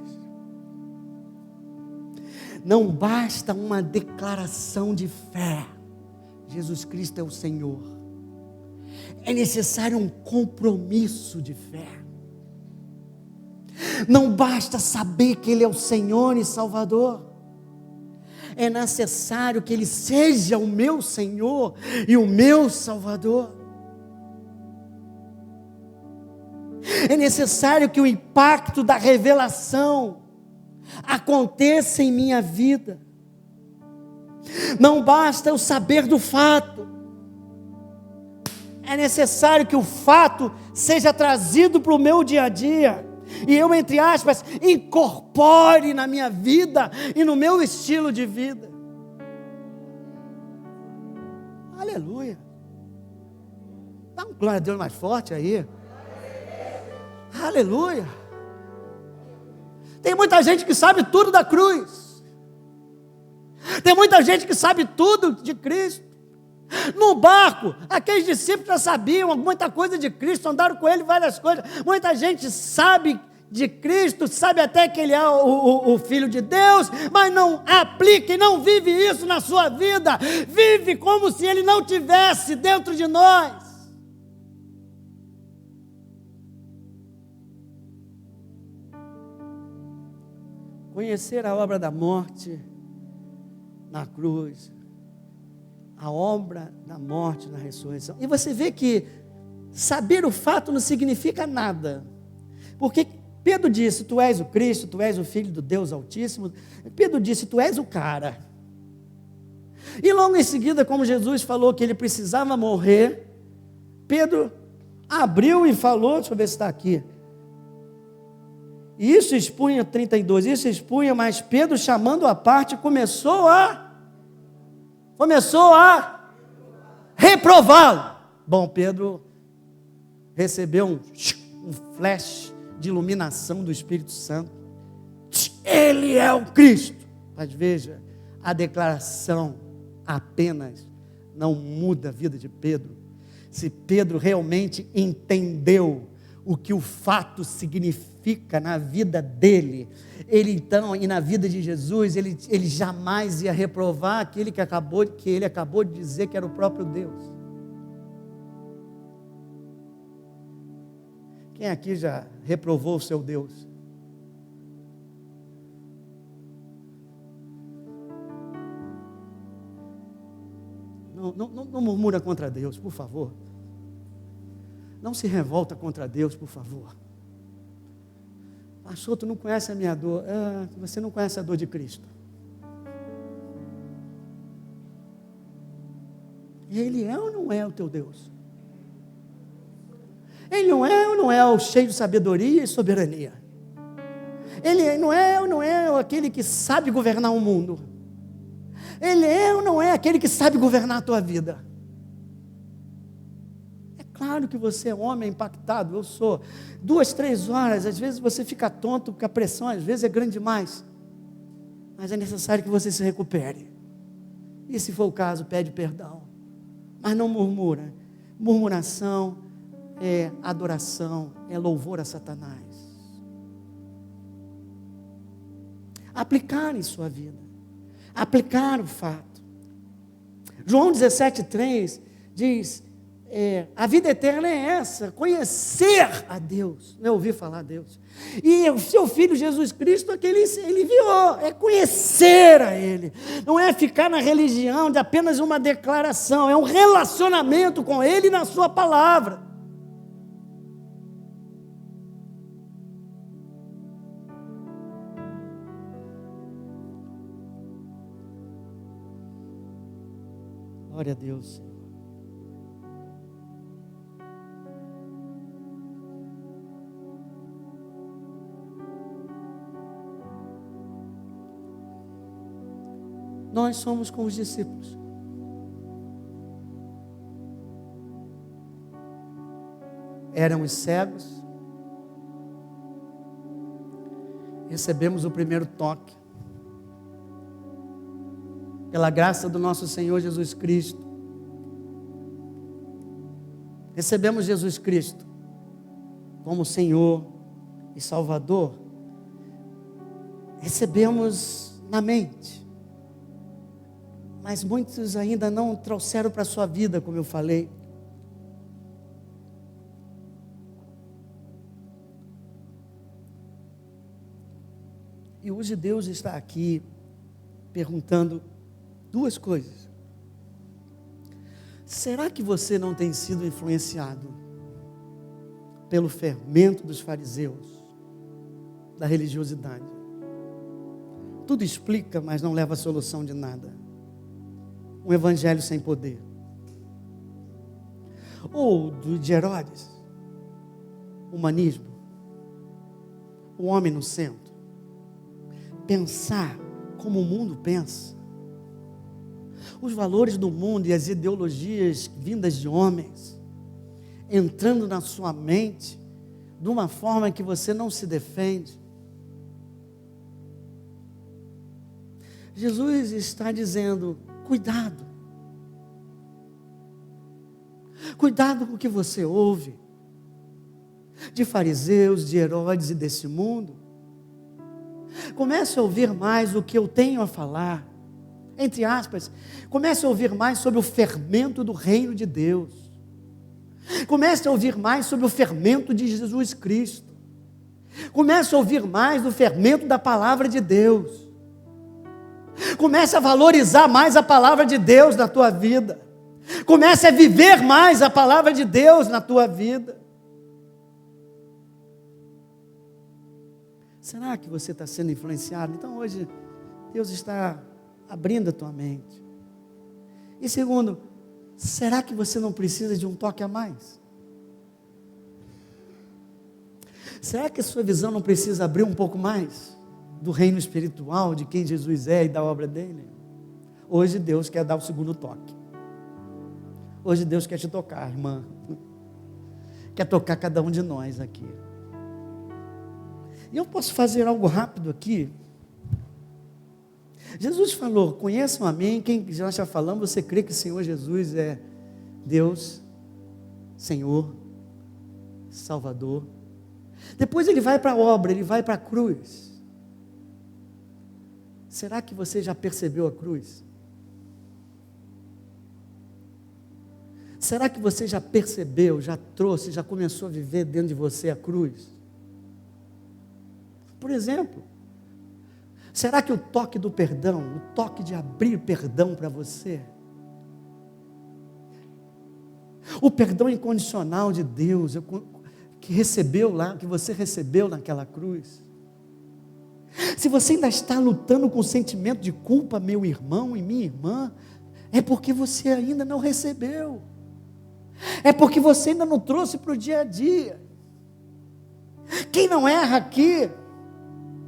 Não basta uma declaração de fé, Jesus Cristo é o Senhor. É necessário um compromisso de fé. Não basta saber que Ele é o Senhor e Salvador. É necessário que Ele seja o meu Senhor e o meu Salvador. É necessário que o impacto da revelação aconteça em minha vida. Não basta eu saber do fato. É necessário que o fato seja trazido para o meu dia a dia. E eu, entre aspas, incorpore na minha vida e no meu estilo de vida. Aleluia. Dá um glória a Deus mais forte aí. Aleluia. Tem muita gente que sabe tudo da cruz. Tem muita gente que sabe tudo de Cristo. No barco, aqueles discípulos já sabiam muita coisa de Cristo, andaram com Ele várias coisas. Muita gente sabe de Cristo, sabe até que Ele é o Filho de Deus, mas não aplica e não vive isso na sua vida. Vive como se Ele não tivesse dentro de nós. Conhecer a obra da morte na cruz, a obra da morte na ressurreição. E você vê que saber o fato não significa nada. Porque Pedro disse, tu és o Cristo, tu és o Filho do Deus Altíssimo. Pedro disse, tu és o cara. E logo em seguida, como Jesus falou que ele precisava morrer, Pedro abriu e falou, deixa eu ver se está aqui. Isso expunha, 32, isso expunha, mas Pedro, chamando à parte, começou a reprová-lo. Bom, Pedro recebeu um flash de iluminação do Espírito Santo. Ele é o Cristo. Mas veja, a declaração apenas não muda a vida de Pedro. Se Pedro realmente entendeu o que o fato significa na vida dele, ele então, e na vida de Jesus, ele jamais ia reprovar aquele que ele acabou de dizer que era o próprio Deus. Quem aqui já reprovou o seu Deus? Não murmura contra Deus, por favor. Não se revolta contra Deus, por favor. Pastor, tu não conhece a minha dor. Você não conhece a dor de Cristo. Ele é ou não é o teu Deus? Ele não é ou não é o cheio de sabedoria e soberania? Ele não é ou não é aquele que sabe governar o mundo? Ele é ou não é aquele que sabe governar a tua vida? É claro que você é homem impactado, eu sou. 2, 3 horas, às vezes você fica tonto, porque a pressão às vezes é grande demais. Mas é necessário que você se recupere. E se for o caso, pede perdão. Mas não murmura. Murmuração é adoração, é louvor a Satanás. Aplicar em sua vida. Aplicar o fato. João 17,3 diz, a vida eterna é essa, conhecer a Deus, não é ouvir falar a Deus. E o seu Filho Jesus Cristo, ele enviou, é conhecer a Ele. Não é ficar na religião de apenas uma declaração, é um relacionamento com Ele na sua palavra. Glória a Deus, Senhor. Nós somos como os discípulos. Éramos cegos. Recebemos o primeiro toque. Pela graça do nosso Senhor Jesus Cristo, recebemos Jesus Cristo como Senhor e Salvador, recebemos na mente, mas muitos ainda não trouxeram para a sua vida, como eu falei. E hoje Deus está aqui perguntando 2 coisas. Será que você não tem sido influenciado pelo fermento dos fariseus, da religiosidade? Tudo explica, mas não leva a solução de nada. Um evangelho sem poder. Ou de Herodes, humanismo, o homem no centro, pensar como o mundo pensa. Os valores do mundo e as ideologias vindas de homens, entrando na sua mente, de uma forma que você não se defende. Jesus está dizendo, cuidado. Cuidado com o que você ouve, de fariseus, de Herodes e desse mundo. Comece a ouvir mais o que eu tenho a falar. Entre aspas, comece a ouvir mais sobre o fermento do reino de Deus. Comece a ouvir mais sobre o fermento de Jesus Cristo. Comece a ouvir mais do fermento da palavra de Deus. Comece a valorizar mais a palavra de Deus na tua vida. Comece a viver mais a palavra de Deus na tua vida. Será que você está sendo influenciado? Então hoje, Deus está abrindo a tua mente. E segundo, será que você não precisa de um toque a mais? Será que a sua visão não precisa abrir um pouco mais do reino espiritual, de quem Jesus é e da obra dele? Hoje Deus quer dar o segundo toque. Hoje Deus quer te tocar, irmã. Quer tocar cada um de nós aqui. E eu posso fazer algo rápido aqui. Jesus falou, conheçam a mim, quem nós já falamos, você crê que o Senhor Jesus é Deus, Senhor, Salvador. Depois ele vai para a obra, ele vai para a cruz. Será que você já percebeu a cruz? Será que você já percebeu, já trouxe, já começou a viver dentro de você a cruz? Por exemplo, será que o toque do perdão, o toque de abrir perdão para você, o perdão incondicional de Deus, que recebeu lá, que você recebeu naquela cruz, se você ainda está lutando com o sentimento de culpa, meu irmão e minha irmã, é porque você ainda não recebeu, é porque você ainda não trouxe para o dia a dia. Quem não erra aqui,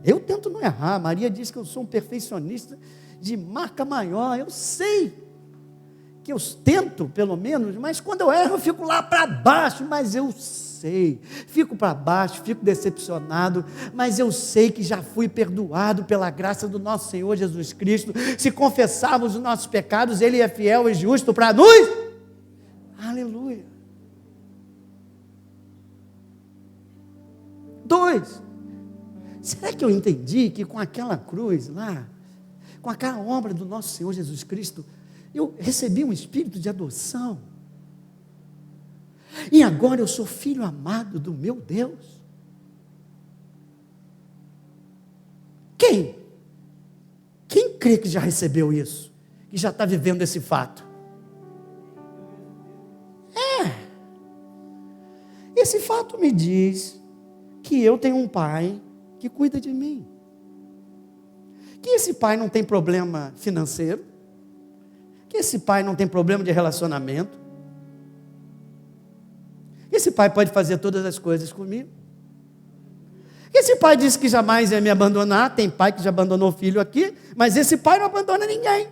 eu tento não errar. Maria diz que eu sou um perfeccionista de marca maior. Eu sei que eu tento, pelo menos, mas quando eu erro, eu fico lá para baixo. Mas eu sei, fico para baixo, fico decepcionado. Mas eu sei que já fui perdoado pela graça do nosso Senhor Jesus Cristo. Se confessarmos os nossos pecados, Ele é fiel e justo para nos. Aleluia. 2. Será que eu entendi que com aquela cruz lá, com aquela obra do nosso Senhor Jesus Cristo, eu recebi um espírito de adoção? E agora eu sou filho amado do meu Deus? Quem? Quem crê que já recebeu isso? Que já está vivendo esse fato? Esse fato me diz que eu tenho um pai que cuida de mim. Que esse pai não tem problema financeiro. Que esse pai não tem problema de relacionamento. Que esse pai pode fazer todas as coisas comigo. Que esse pai disse que jamais ia me abandonar. Tem pai que já abandonou o filho aqui, mas esse pai não abandona ninguém.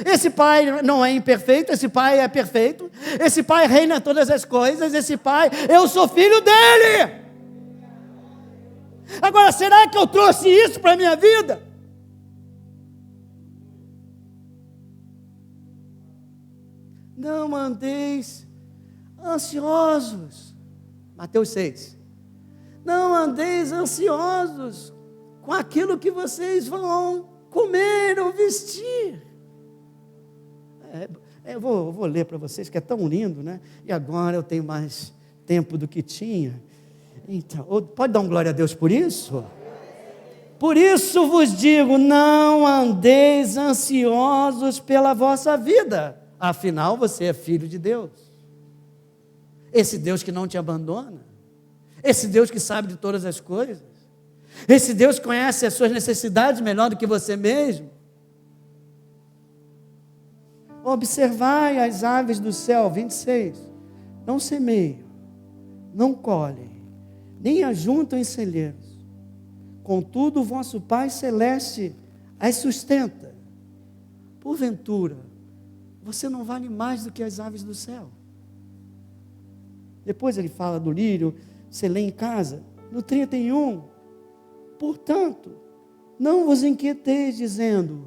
Esse pai não é imperfeito, esse pai é perfeito. Esse pai reina todas as coisas. Esse pai, eu sou filho dele. Agora, será que eu trouxe isso para a minha vida? Não andeis ansiosos. Mateus 6. Não andeis ansiosos com aquilo que vocês vão comer ou vestir. Eu vou ler para vocês, que é tão lindo, né? E agora eu tenho mais tempo do que tinha. Então, pode dar um glória a Deus por isso? Por isso vos digo, não andeis ansiosos pela vossa vida. Afinal, você é filho de Deus. Esse Deus que não te abandona. Esse Deus que sabe de todas as coisas. Esse Deus que conhece as suas necessidades melhor do que você mesmo. Observai as aves do céu, 26. Não semeiam, não colhem, nem ajuntam em celeiros. Contudo, o vosso Pai Celeste as sustenta. Porventura, você não vale mais do que as aves do céu. Depois ele fala do lírio, você lê em casa, no 31. Portanto, não vos inquieteis dizendo,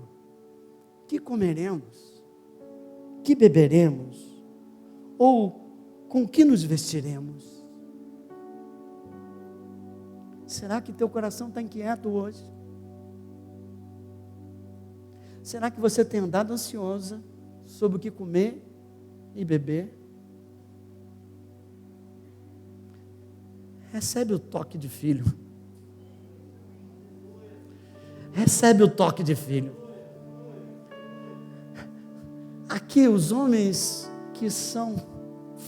que comeremos? Que beberemos? Ou com que nos vestiremos? Será que teu coração está inquieto hoje? Será que você tem andado ansiosa sobre o que comer e beber? Recebe o toque de filho. Recebe o toque de filho. Aqui os homens que são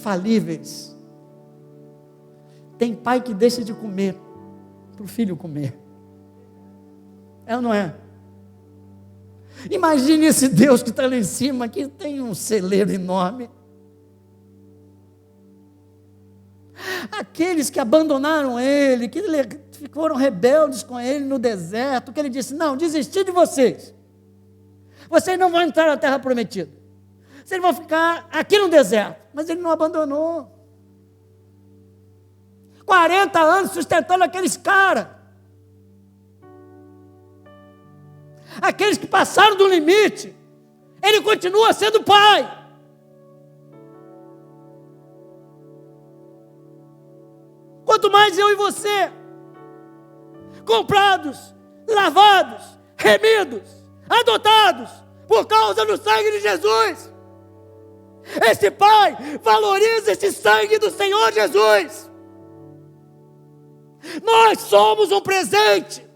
falíveis, tem pai que deixa de comer para o filho comer. É ou não é? Imagine esse Deus que está lá em cima, que tem um celeiro enorme. Aqueles que abandonaram ele, que foram rebeldes com ele no deserto, que ele disse: não, desisti de vocês. Vocês não vão entrar na terra prometida. Vocês vão ficar aqui no deserto. Mas ele não abandonou. 40 anos sustentando aqueles caras. Aqueles que passaram do limite. Ele continua sendo pai. Quanto mais eu e você, comprados, lavados, remidos, adotados, por causa do sangue de Jesus. Esse pai valoriza esse sangue do Senhor Jesus. Nós somos um presente,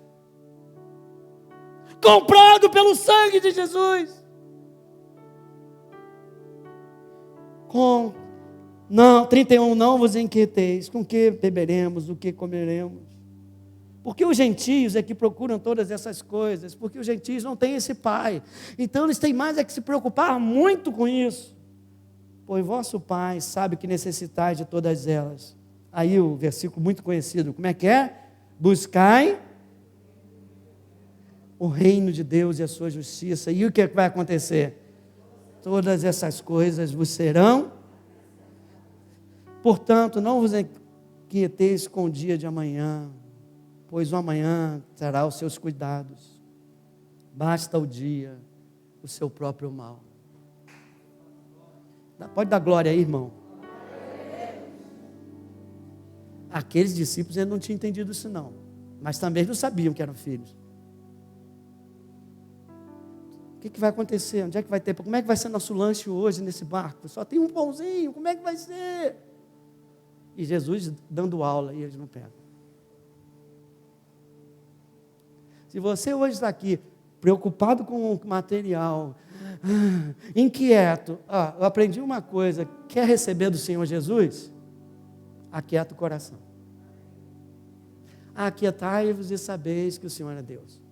comprado pelo sangue de Jesus. Não, 31, não vos inquieteis, com que beberemos, o que comeremos. Porque os gentios é que procuram todas essas coisas, porque os gentios não têm esse pai. Então eles têm mais é que se preocupar muito com isso. Pois vosso pai sabe que necessitais de todas elas. Aí o versículo muito conhecido, como é que é? Buscai o reino de Deus e a sua justiça. E o que vai acontecer? Todas essas coisas vos serão. Portanto, não vos inquieteis com o dia de amanhã, pois o amanhã terá os seus cuidados. Basta o dia o seu próprio mal. Pode dar glória aí, irmão. Aqueles discípulos eles não tinham entendido isso não, mas também não sabiam que eram filhos. O que vai acontecer? Onde é que vai ter? Como é que vai ser nosso lanche hoje nesse barco? Só tem um pãozinho, como é que vai ser? E Jesus dando aula e eles não pegam. Se você hoje está aqui preocupado com o material, inquieto, eu aprendi uma coisa: quer receber do Senhor Jesus? Aquieta o coração. Aquietai-vos e sabeis que o Senhor é Deus.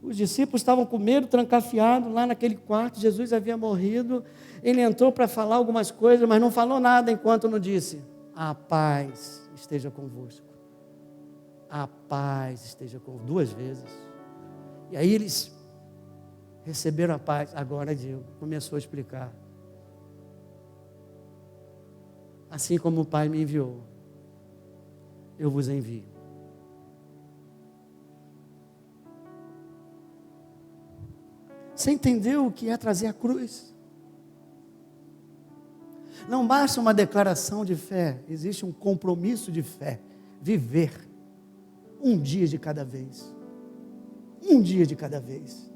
Os discípulos estavam com medo, trancafiados lá naquele quarto. Jesus havia morrido. Ele entrou para falar algumas coisas, mas não falou nada enquanto não disse: a paz esteja convosco. A paz esteja convosco. 2 vezes. E aí eles receberam a paz. Agora Diego começou a explicar. Assim como o Pai me enviou, eu vos envio. Você entendeu o que é trazer a cruz? Não basta uma declaração de fé, existe um compromisso de fé. Viver um dia de cada vez. Um dia de cada vez.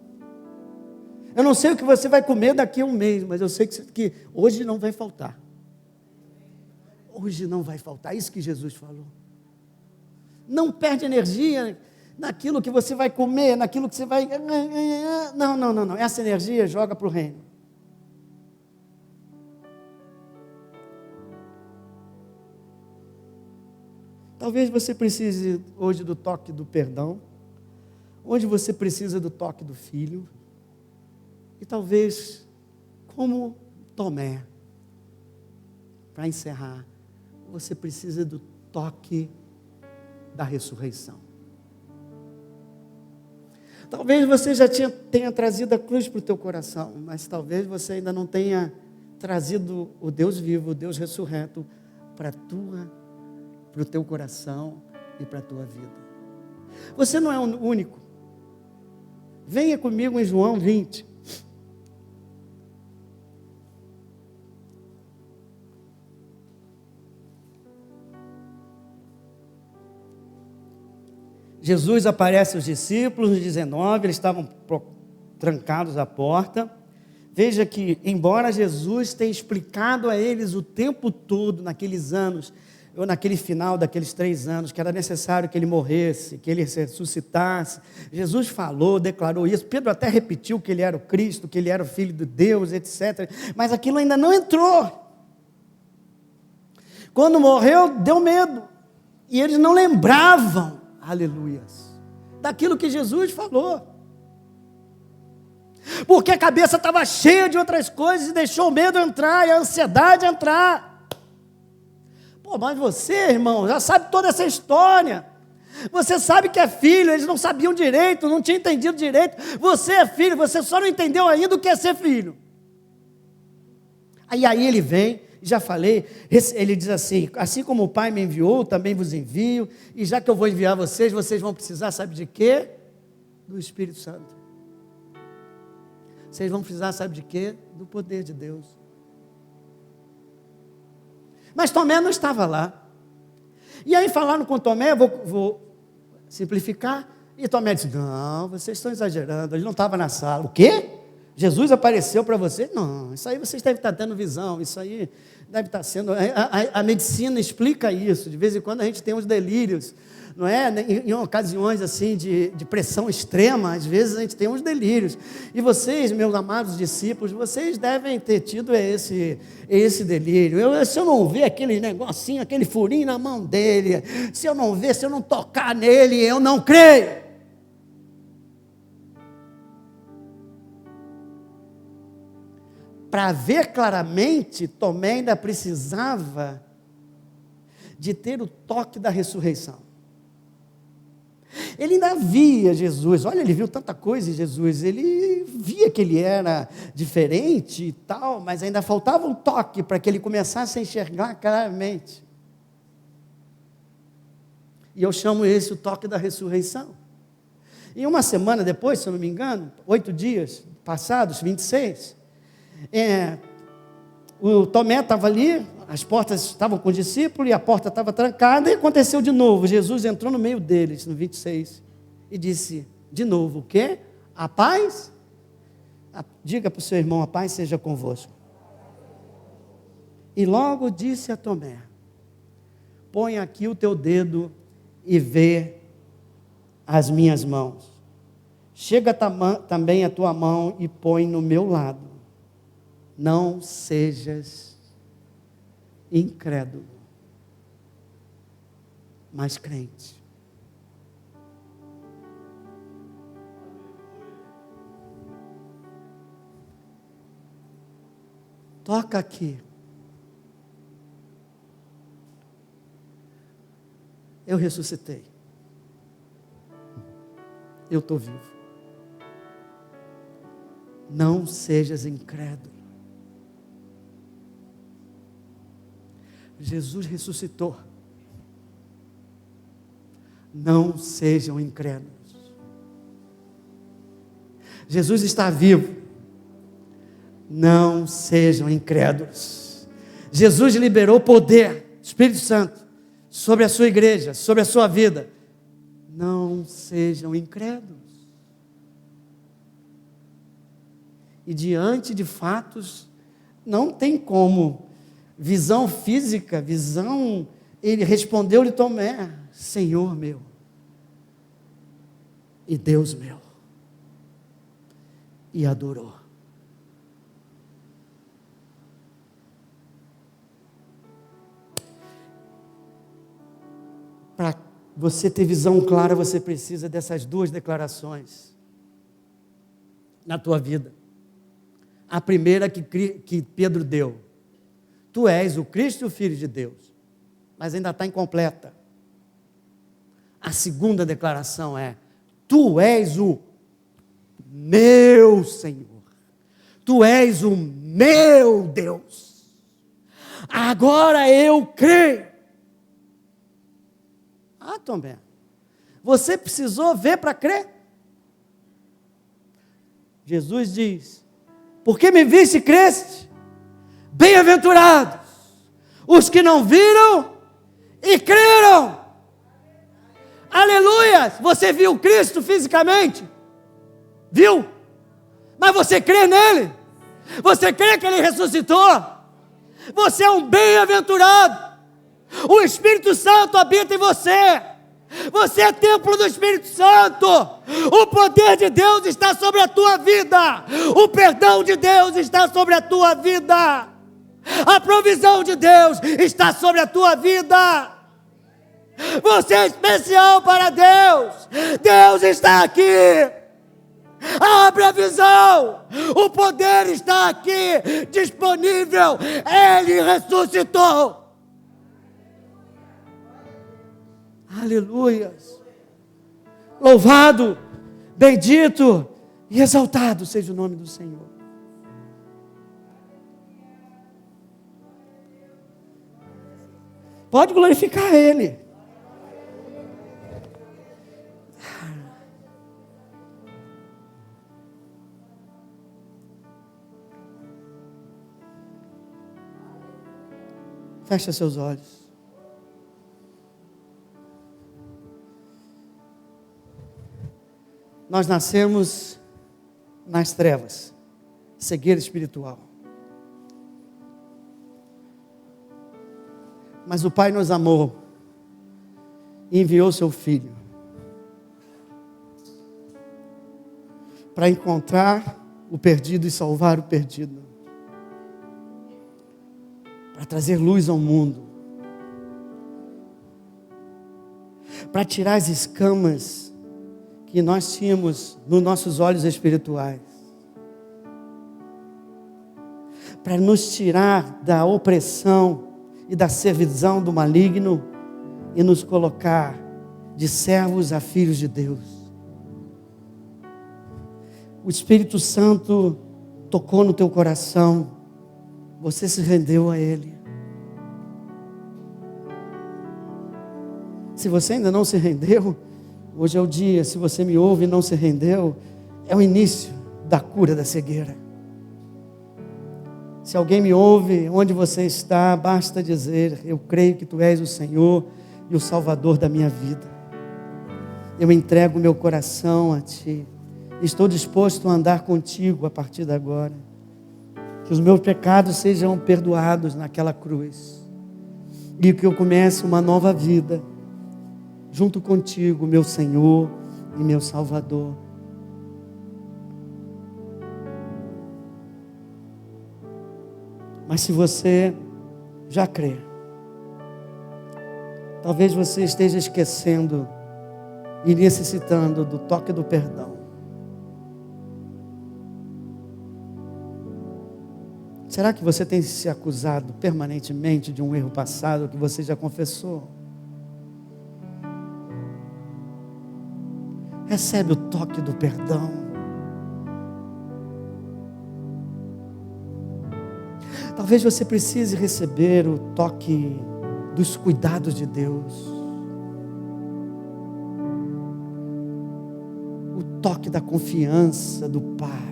Eu não sei o que você vai comer daqui a um mês, mas eu sei que hoje não vai faltar. Hoje não vai faltar, isso que Jesus falou. Não perde energia naquilo que você vai comer, naquilo que você vai... Não. Essa energia joga para o reino. Talvez você precise hoje do toque do perdão. Hoje você precisa do toque do filho. E talvez, como Tomé, para encerrar, você precisa do toque da ressurreição. Talvez você já tenha trazido a cruz para o teu coração, mas talvez você ainda não tenha trazido o Deus vivo, o Deus ressurreto para o teu coração e para a tua vida. Você não é o único. Venha comigo em João 20. Jesus aparece aos discípulos no 19, eles estavam trancados à porta. Veja que, embora Jesus tenha explicado a eles o tempo todo, naqueles anos, ou naquele final daqueles 3 anos, que era necessário que ele morresse, que ele ressuscitasse. Jesus falou, declarou isso. Pedro até repetiu que ele era o Cristo, que ele era o Filho de Deus, etc. Mas aquilo ainda não entrou. Quando morreu, deu medo. E eles não lembravam, aleluias, daquilo que Jesus falou. Porque a cabeça estava cheia de outras coisas e deixou o medo entrar e a ansiedade entrar. Pô, mas você, irmão, já sabe toda essa história. Você sabe que é filho, eles não sabiam direito, não tinham entendido direito. Você é filho, você só não entendeu ainda o que é ser filho. Aí ele vem, já falei, ele diz assim como o Pai me enviou, também vos envio, e já que eu vou enviar vocês vão precisar, sabe de quê? Do Espírito Santo. Vocês vão precisar, sabe de quê? Do poder de Deus. Mas Tomé não estava lá. E aí falaram com Tomé, vou simplificar, e Tomé disse, não, vocês estão exagerando, ele não estava na sala. O quê? Jesus apareceu para você? Não, isso aí vocês devem estar tendo visão, isso aí deve estar sendo... A medicina explica isso, de vez em quando a gente tem uns delírios, não é? Em ocasiões assim de pressão extrema, às vezes a gente tem uns delírios. E vocês, meus amados discípulos, vocês devem ter tido esse delírio. Se eu não ver aquele negocinho, aquele furinho na mão dele, se eu não tocar nele, eu não creio. Para ver claramente, Tomé ainda precisava de ter o toque da ressurreição. Ele ainda via Jesus, olha, ele viu tanta coisa em Jesus, ele via que ele era diferente e tal, mas ainda faltava um toque para que ele começasse a enxergar claramente. E eu chamo esse o toque da ressurreição. E uma semana depois, se eu não me engano, 8 dias passados, 26, o Tomé estava ali, as portas estavam com o discípulo e a porta estava trancada, e aconteceu de novo, Jesus entrou no meio deles, no 26, e disse, de novo, o quê? A paz? Diga para o seu irmão, a paz seja convosco. E logo disse a Tomé, põe aqui o teu dedo e vê as minhas mãos. Chega também a tua mão e põe no meu lado. Não sejas incrédulo, mas crente. Toca aqui. Eu ressuscitei. Eu estou vivo. Não sejas incrédulo. Jesus ressuscitou. Não sejam incrédulos. Jesus está vivo. Não sejam incrédulos. Jesus liberou poder, Espírito Santo, sobre a sua igreja, sobre a sua vida. Não sejam incrédulos. E diante de fatos, não tem como. Visão física, ele respondeu-lhe Tomé, Senhor meu e Deus meu, e adorou. Para você ter visão clara, você precisa dessas 2 declarações na tua vida. A primeira que Pedro deu, tu és o Cristo e o Filho de Deus, mas ainda está incompleta. A segunda declaração é, tu és o meu Senhor, tu és o meu Deus, agora eu creio. Tomé, você precisou ver para crer? Jesus diz, porque me viste e creste? Bem-aventurados os que não viram e creram. Aleluia! Você viu Cristo fisicamente? Viu? Mas você crê nele? Você crê que ele ressuscitou? Você é um bem-aventurado. O Espírito Santo habita em você. Você é templo do Espírito Santo. O poder de Deus está sobre a tua vida. O perdão de Deus está sobre a tua vida. A provisão de Deus está sobre a tua vida. Você é especial para Deus. Deus está aqui. Abre a visão. O poder está aqui, disponível. Ele ressuscitou. Aleluias. Louvado, bendito e exaltado seja o nome do Senhor. Pode glorificar Ele. Fecha seus olhos. Nós nascemos nas trevas, cegueira espiritual. Mas o Pai nos amou e enviou seu Filho para encontrar o perdido e salvar o perdido, para trazer luz ao mundo, para tirar as escamas que nós tínhamos nos nossos olhos espirituais, para nos tirar da opressão e da servidão do maligno e nos colocar de servos a filhos de Deus. O Espírito Santo tocou no teu coração, você se rendeu a Ele. Se você ainda não se rendeu, hoje é o dia. Se você me ouve e não se rendeu, é o início da cura da cegueira. Se alguém me ouve, onde você está, basta dizer: eu creio que Tu és o Senhor e o Salvador da minha vida. Eu entrego o meu coração a Ti. Estou disposto a andar contigo a partir de agora. Que os meus pecados sejam perdoados naquela cruz. E que eu comece uma nova vida junto contigo, meu Senhor e meu Salvador. Mas se você já crê, talvez você esteja esquecendo e necessitando do toque do perdão. Será que você tem se acusado permanentemente de um erro passado que você já confessou? Recebe o toque do perdão. Talvez você precise receber o toque dos cuidados de Deus. O toque da confiança do Pai.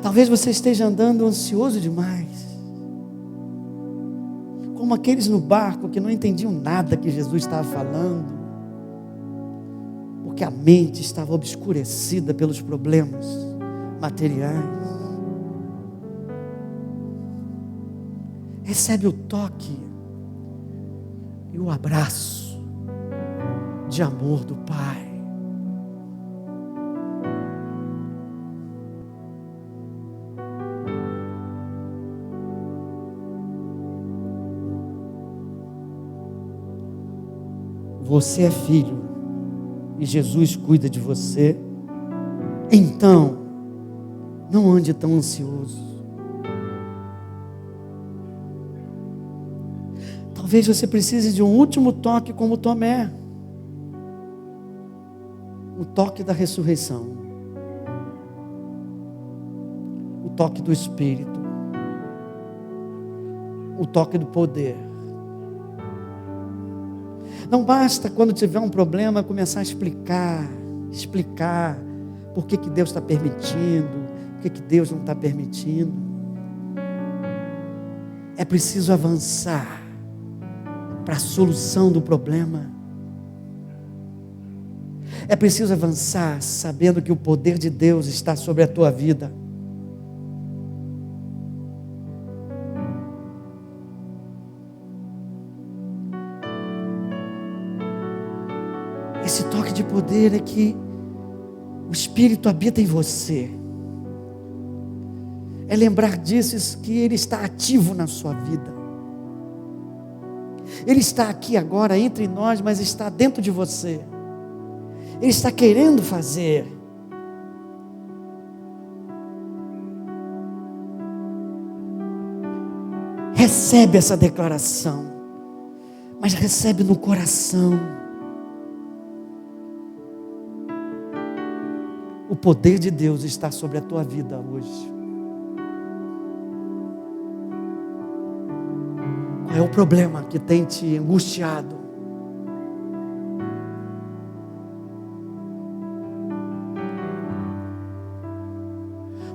Talvez você esteja andando ansioso demais. Como aqueles no barco que não entendiam nada que Jesus estava falando. Porque a mente estava obscurecida pelos problemas materiais. Recebe o toque e o abraço de amor do Pai. Você é filho e Jesus cuida de você. Então, não ande tão ansioso. Talvez você precise de um último toque como Tomé. O toque da ressurreição. O toque do Espírito. O toque do poder. Não basta quando tiver um problema começar a explicar por que Deus está permitindo, por que Deus não está permitindo. É preciso avançar para a solução do problema. É preciso avançar sabendo que o poder de Deus está sobre a tua vida. Esse toque de poder é que o Espírito habita em você. É lembrar disso, que Ele está ativo na sua vida. Ele está aqui agora entre nós, mas está dentro de você. Ele está querendo fazer. Recebe essa declaração, mas recebe no coração. O poder de Deus está sobre a tua vida hoje. Qual é o problema que tem te angustiado?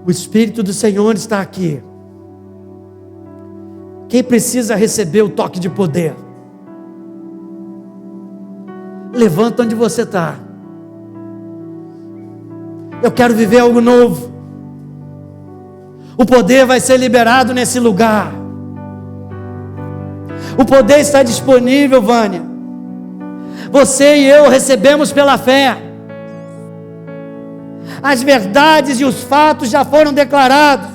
O Espírito do Senhor está aqui. Quem precisa receber o toque de poder? Levanta onde você está. Eu quero viver algo novo. O poder vai ser liberado nesse lugar. O poder está disponível, Vânia. Você e eu recebemos pela fé. As verdades e os fatos já foram declarados.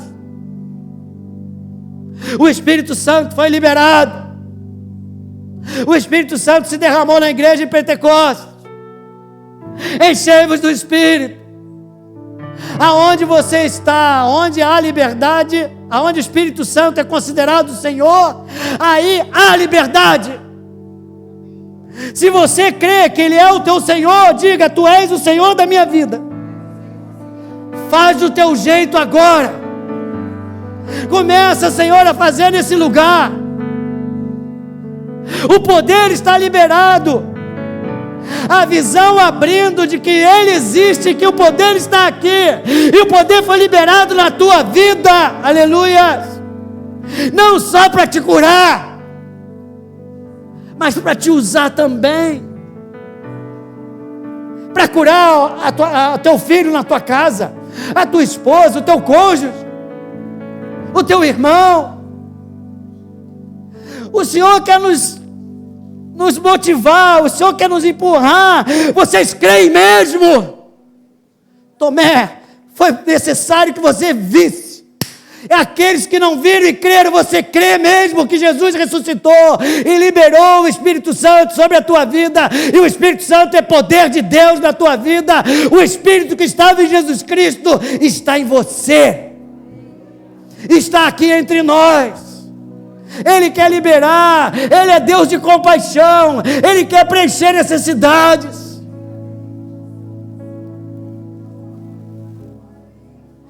O Espírito Santo foi liberado. O Espírito Santo se derramou na igreja em Pentecostes. Enchei-vos do Espírito. Aonde você está, onde há liberdade, aonde o Espírito Santo é considerado o Senhor, aí há liberdade. Se você crê que Ele é o teu Senhor, diga: Tu és o Senhor da minha vida. Faz do teu jeito agora. Começa, Senhor, a fazer nesse lugar. O poder está liberado. A visão abrindo de que Ele existe, que o poder está aqui. E o poder foi liberado na tua vida. Aleluia. Não só para te curar, mas para te usar também. Para curar o teu filho na tua casa, a tua esposa, o teu cônjuge, o teu irmão. O Senhor quer nos motivar, o Senhor quer nos empurrar. Vocês creem mesmo? Tomé, foi necessário que você visse. É aqueles que não viram e creram. Você crê mesmo que Jesus ressuscitou e liberou o Espírito Santo sobre a tua vida? E o Espírito Santo é poder de Deus na tua vida. O Espírito que estava em Jesus Cristo está em você, está aqui entre nós. Ele quer liberar. Ele é Deus de compaixão. Ele quer preencher necessidades.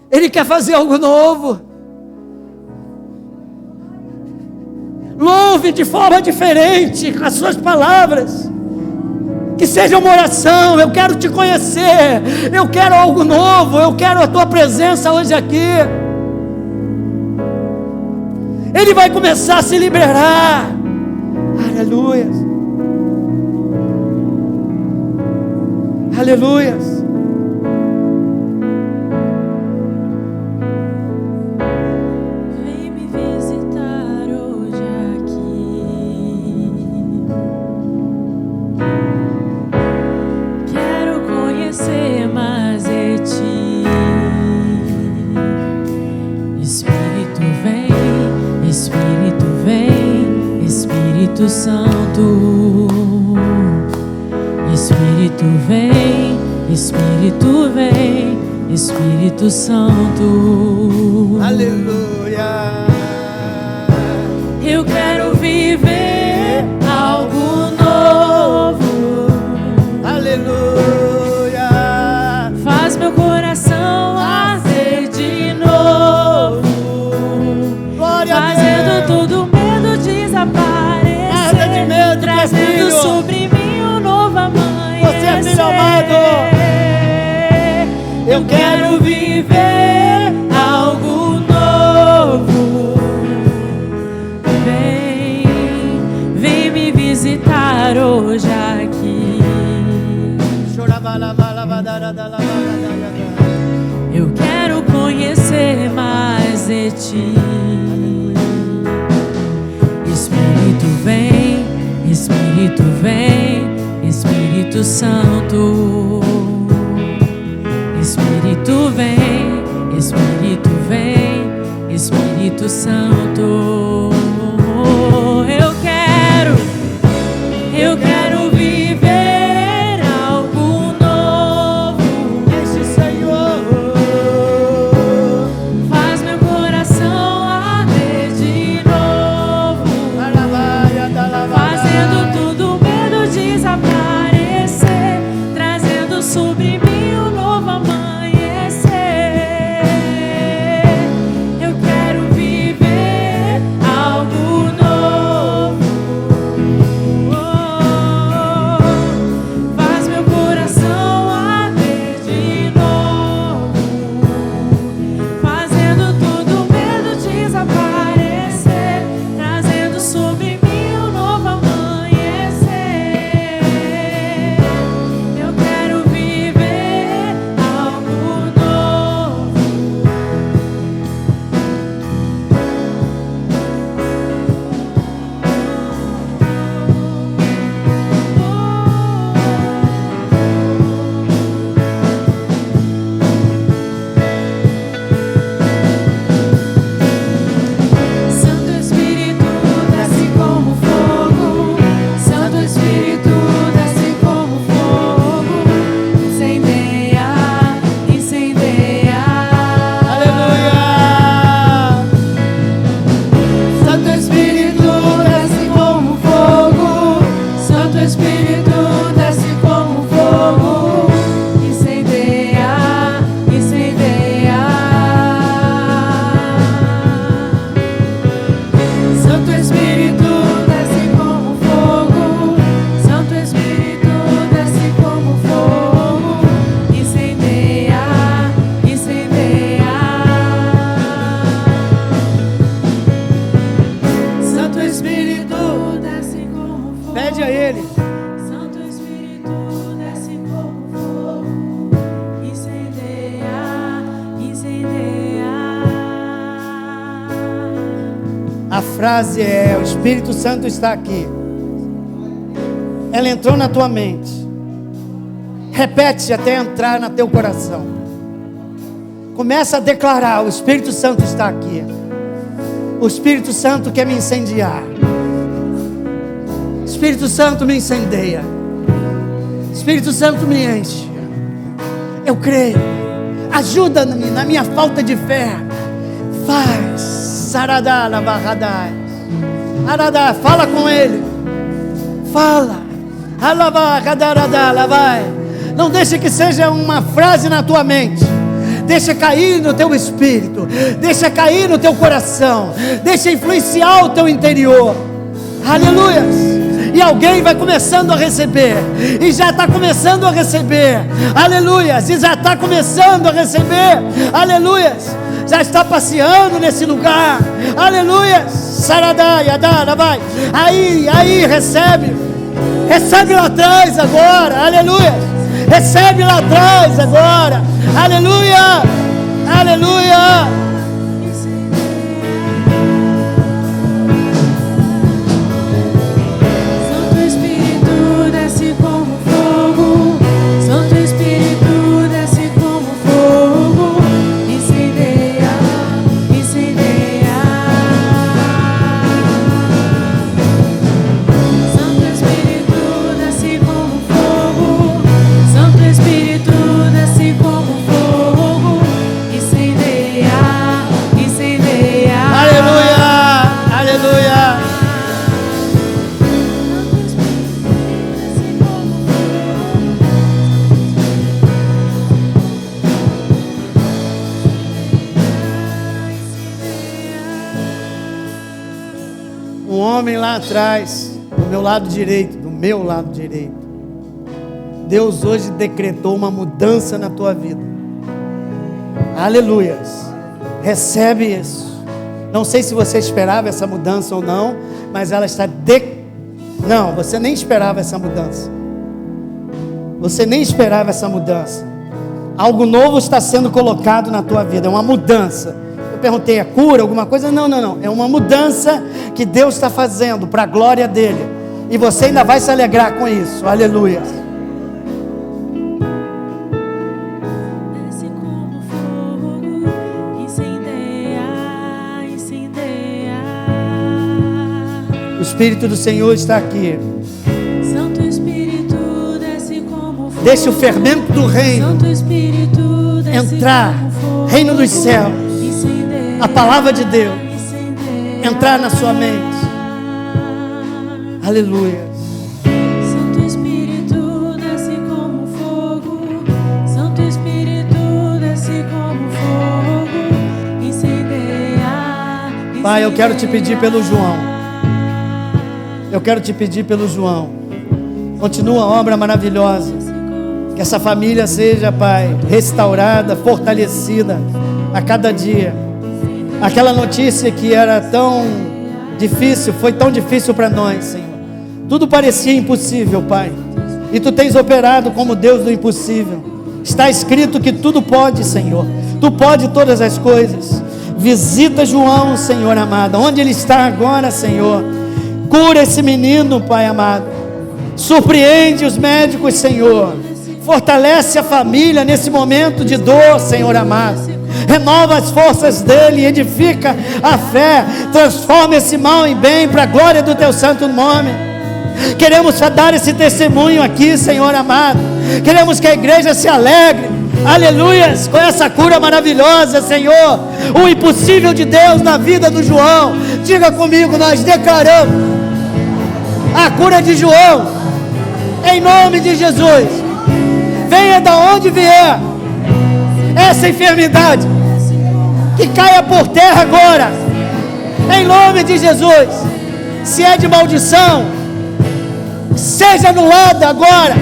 Ele quer fazer algo novo. Louve de forma diferente com as suas palavras. Que seja uma oração. Eu quero te conhecer. Eu quero algo novo. Eu quero a tua presença hoje aqui. Ele vai começar a se liberar. Aleluia. Aleluia. Vem me visitar hoje aqui. Quero conhecer mais de ti. Espírito vem. Espírito vem, Espírito Santo. Espírito vem, Espírito vem, Espírito Santo. Aleluia. Eu quero viver algo novo. Aleluia. Faz meu coração arder de novo. Fazendo todo medo desaparecer. Nada de medo, trazendo sobre mim um novo amanhecer. Você é filho amado. Eu quero viver algo novo. Vem me visitar hoje aqui. Eu quero conhecer mais de ti. Espírito vem, Espírito vem, Espírito Santo. Espírito vem, Espírito vem, Espírito Santo. Eu quero viver algo novo. Esse Senhor Faz meu coração arder de novo, fazendo tudo medo desaparecer, trazendo sobre mim um novo amanhecer. Eu quero viver algo novo. Faz meu coração arder de novo, fazendo tudo medo desaparecer, trazendo sobre mim um novo amanhecer. Eu quero viver algo novo. Santo Espírito desce como fogo, Santo Espírito desce como fogo, incendeia, incendeia. Aleluia. Santo Espírito desce como fogo. Santo Espírito desce como fogo, incendeia, incendeia. Santo Espírito desce como fogo, Santo Espírito desce como fogo, incendeia, incendeia. Santo Espírito, Desce como fogo. pede a Ele. Santo Espírito desce como fogo, incendeia, incendeia. A frase é: o Espírito Santo está aqui. Ela entrou na tua mente. Repete até entrar no teu coração. Começa a declarar: o Espírito Santo está aqui. O Espírito Santo quer me incendiar. Espírito Santo me incendeia. Espírito Santo me enche. Eu creio. Ajuda-me na minha falta de fé. Faz. Saradá, labarradá. Aradá, fala com Ele. Fala. Alabarradarada, lá vai. Não deixe que seja uma frase na tua mente. Deixa cair no teu espírito. Deixa cair no teu coração. Deixa influenciar o teu interior. Aleluia. E alguém vai começando a receber. E já está começando a receber. Aleluia. E já está começando a receber. Aleluia. Já está passeando nesse lugar. Aleluia. Saradá, yadá, vai. Aí, recebe. Recebe lá atrás agora. Aleluia. Recebe lá atrás agora. Aleluia. Aleluia. Santo Espírito desce como fogo, Santo Espírito desce como fogo, incendeia, incendeia. Santo Espírito desce como fogo, Santo Espírito desce como fogo, incendeia, incendeia. Aleluia. Aleluia. Um homem lá atrás, do meu lado direito, Deus hoje decretou uma mudança na tua vida. Aleluias. Recebe isso. Não sei se você esperava essa mudança ou não, mas ela está Não, você nem esperava essa mudança. Você nem esperava essa mudança. Algo novo está sendo colocado na tua vida, é uma mudança. Eu perguntei, é cura, alguma coisa? Não. É uma mudança que Deus está fazendo para a glória dEle. E você ainda vai se alegrar com isso. Aleluia. Desce como fogo, incendeia, incendeia. O Espírito do Senhor está aqui. Santo Espírito, desce como fogo. Deixe o fermento do reino Santo Espírito, desce entrar. como fogo. Reino dos céus. Incendeia, A palavra de Deus incendeia. entrar na sua mente. Aleluia. Santo Espírito, desce como fogo. Santo Espírito, desce como fogo. Incendeia. Pai, eu quero te pedir pelo João. Eu quero te pedir pelo João. Continua a obra maravilhosa. Que essa família seja, Pai, restaurada, fortalecida a cada dia. Aquela notícia que era tão difícil, foi tão difícil para nós, Senhor. Tudo parecia impossível, Pai. E Tu tens operado como Deus do impossível. Está escrito que tudo pode, Senhor. Tu pode todas as coisas. Visita João, Senhor amado. Onde ele está agora, Senhor. Cura esse menino, Pai amado. Surpreende os médicos, Senhor. Fortalece a família nesse momento de dor, Senhor amado. Renova as forças dele, edifica a fé. Transforma esse mal em bem para a glória do Teu santo nome. Queremos dar esse testemunho aqui, Senhor amado. Queremos que a igreja se alegre, aleluias, com essa cura maravilhosa, Senhor. O impossível de Deus na vida do João. Diga comigo, nós declaramos a cura de João, em nome de Jesus. Venha da onde vier essa enfermidade, que caia por terra agora, em nome de Jesus. Se é de maldição, seja anulada agora,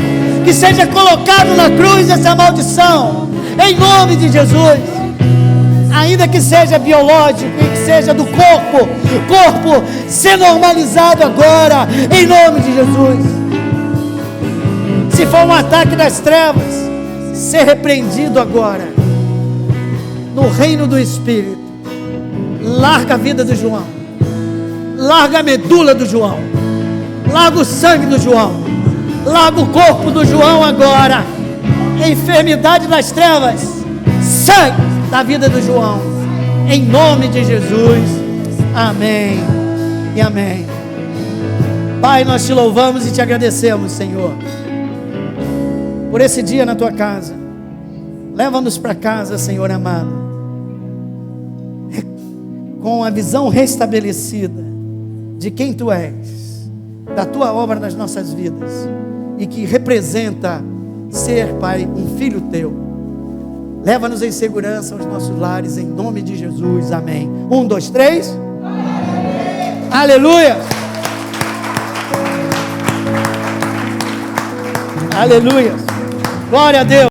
que seja colocado na cruz essa maldição, em nome de Jesus. Ainda que seja biológico e que seja do corpo ser normalizado agora, em nome de Jesus. Se for um ataque das trevas, ser repreendido agora, no reino do Espírito. Larga a vida do João, larga a medula do João, larga o sangue do João, larga o corpo do João agora. Enfermidade das trevas, sai da vida do João, em nome de Jesus. Amém e amém. Pai, nós te louvamos e te agradecemos, Senhor, por esse dia na tua casa. Leva-nos para casa, Senhor amado, com a visão restabelecida de quem tu és, da tua obra nas nossas vidas, e que representa ser, Pai, um filho teu. Leva-nos em segurança aos nossos lares, em nome de Jesus, amém. 1, 2, 3. Aleluia. Aleluia. Glória a Deus.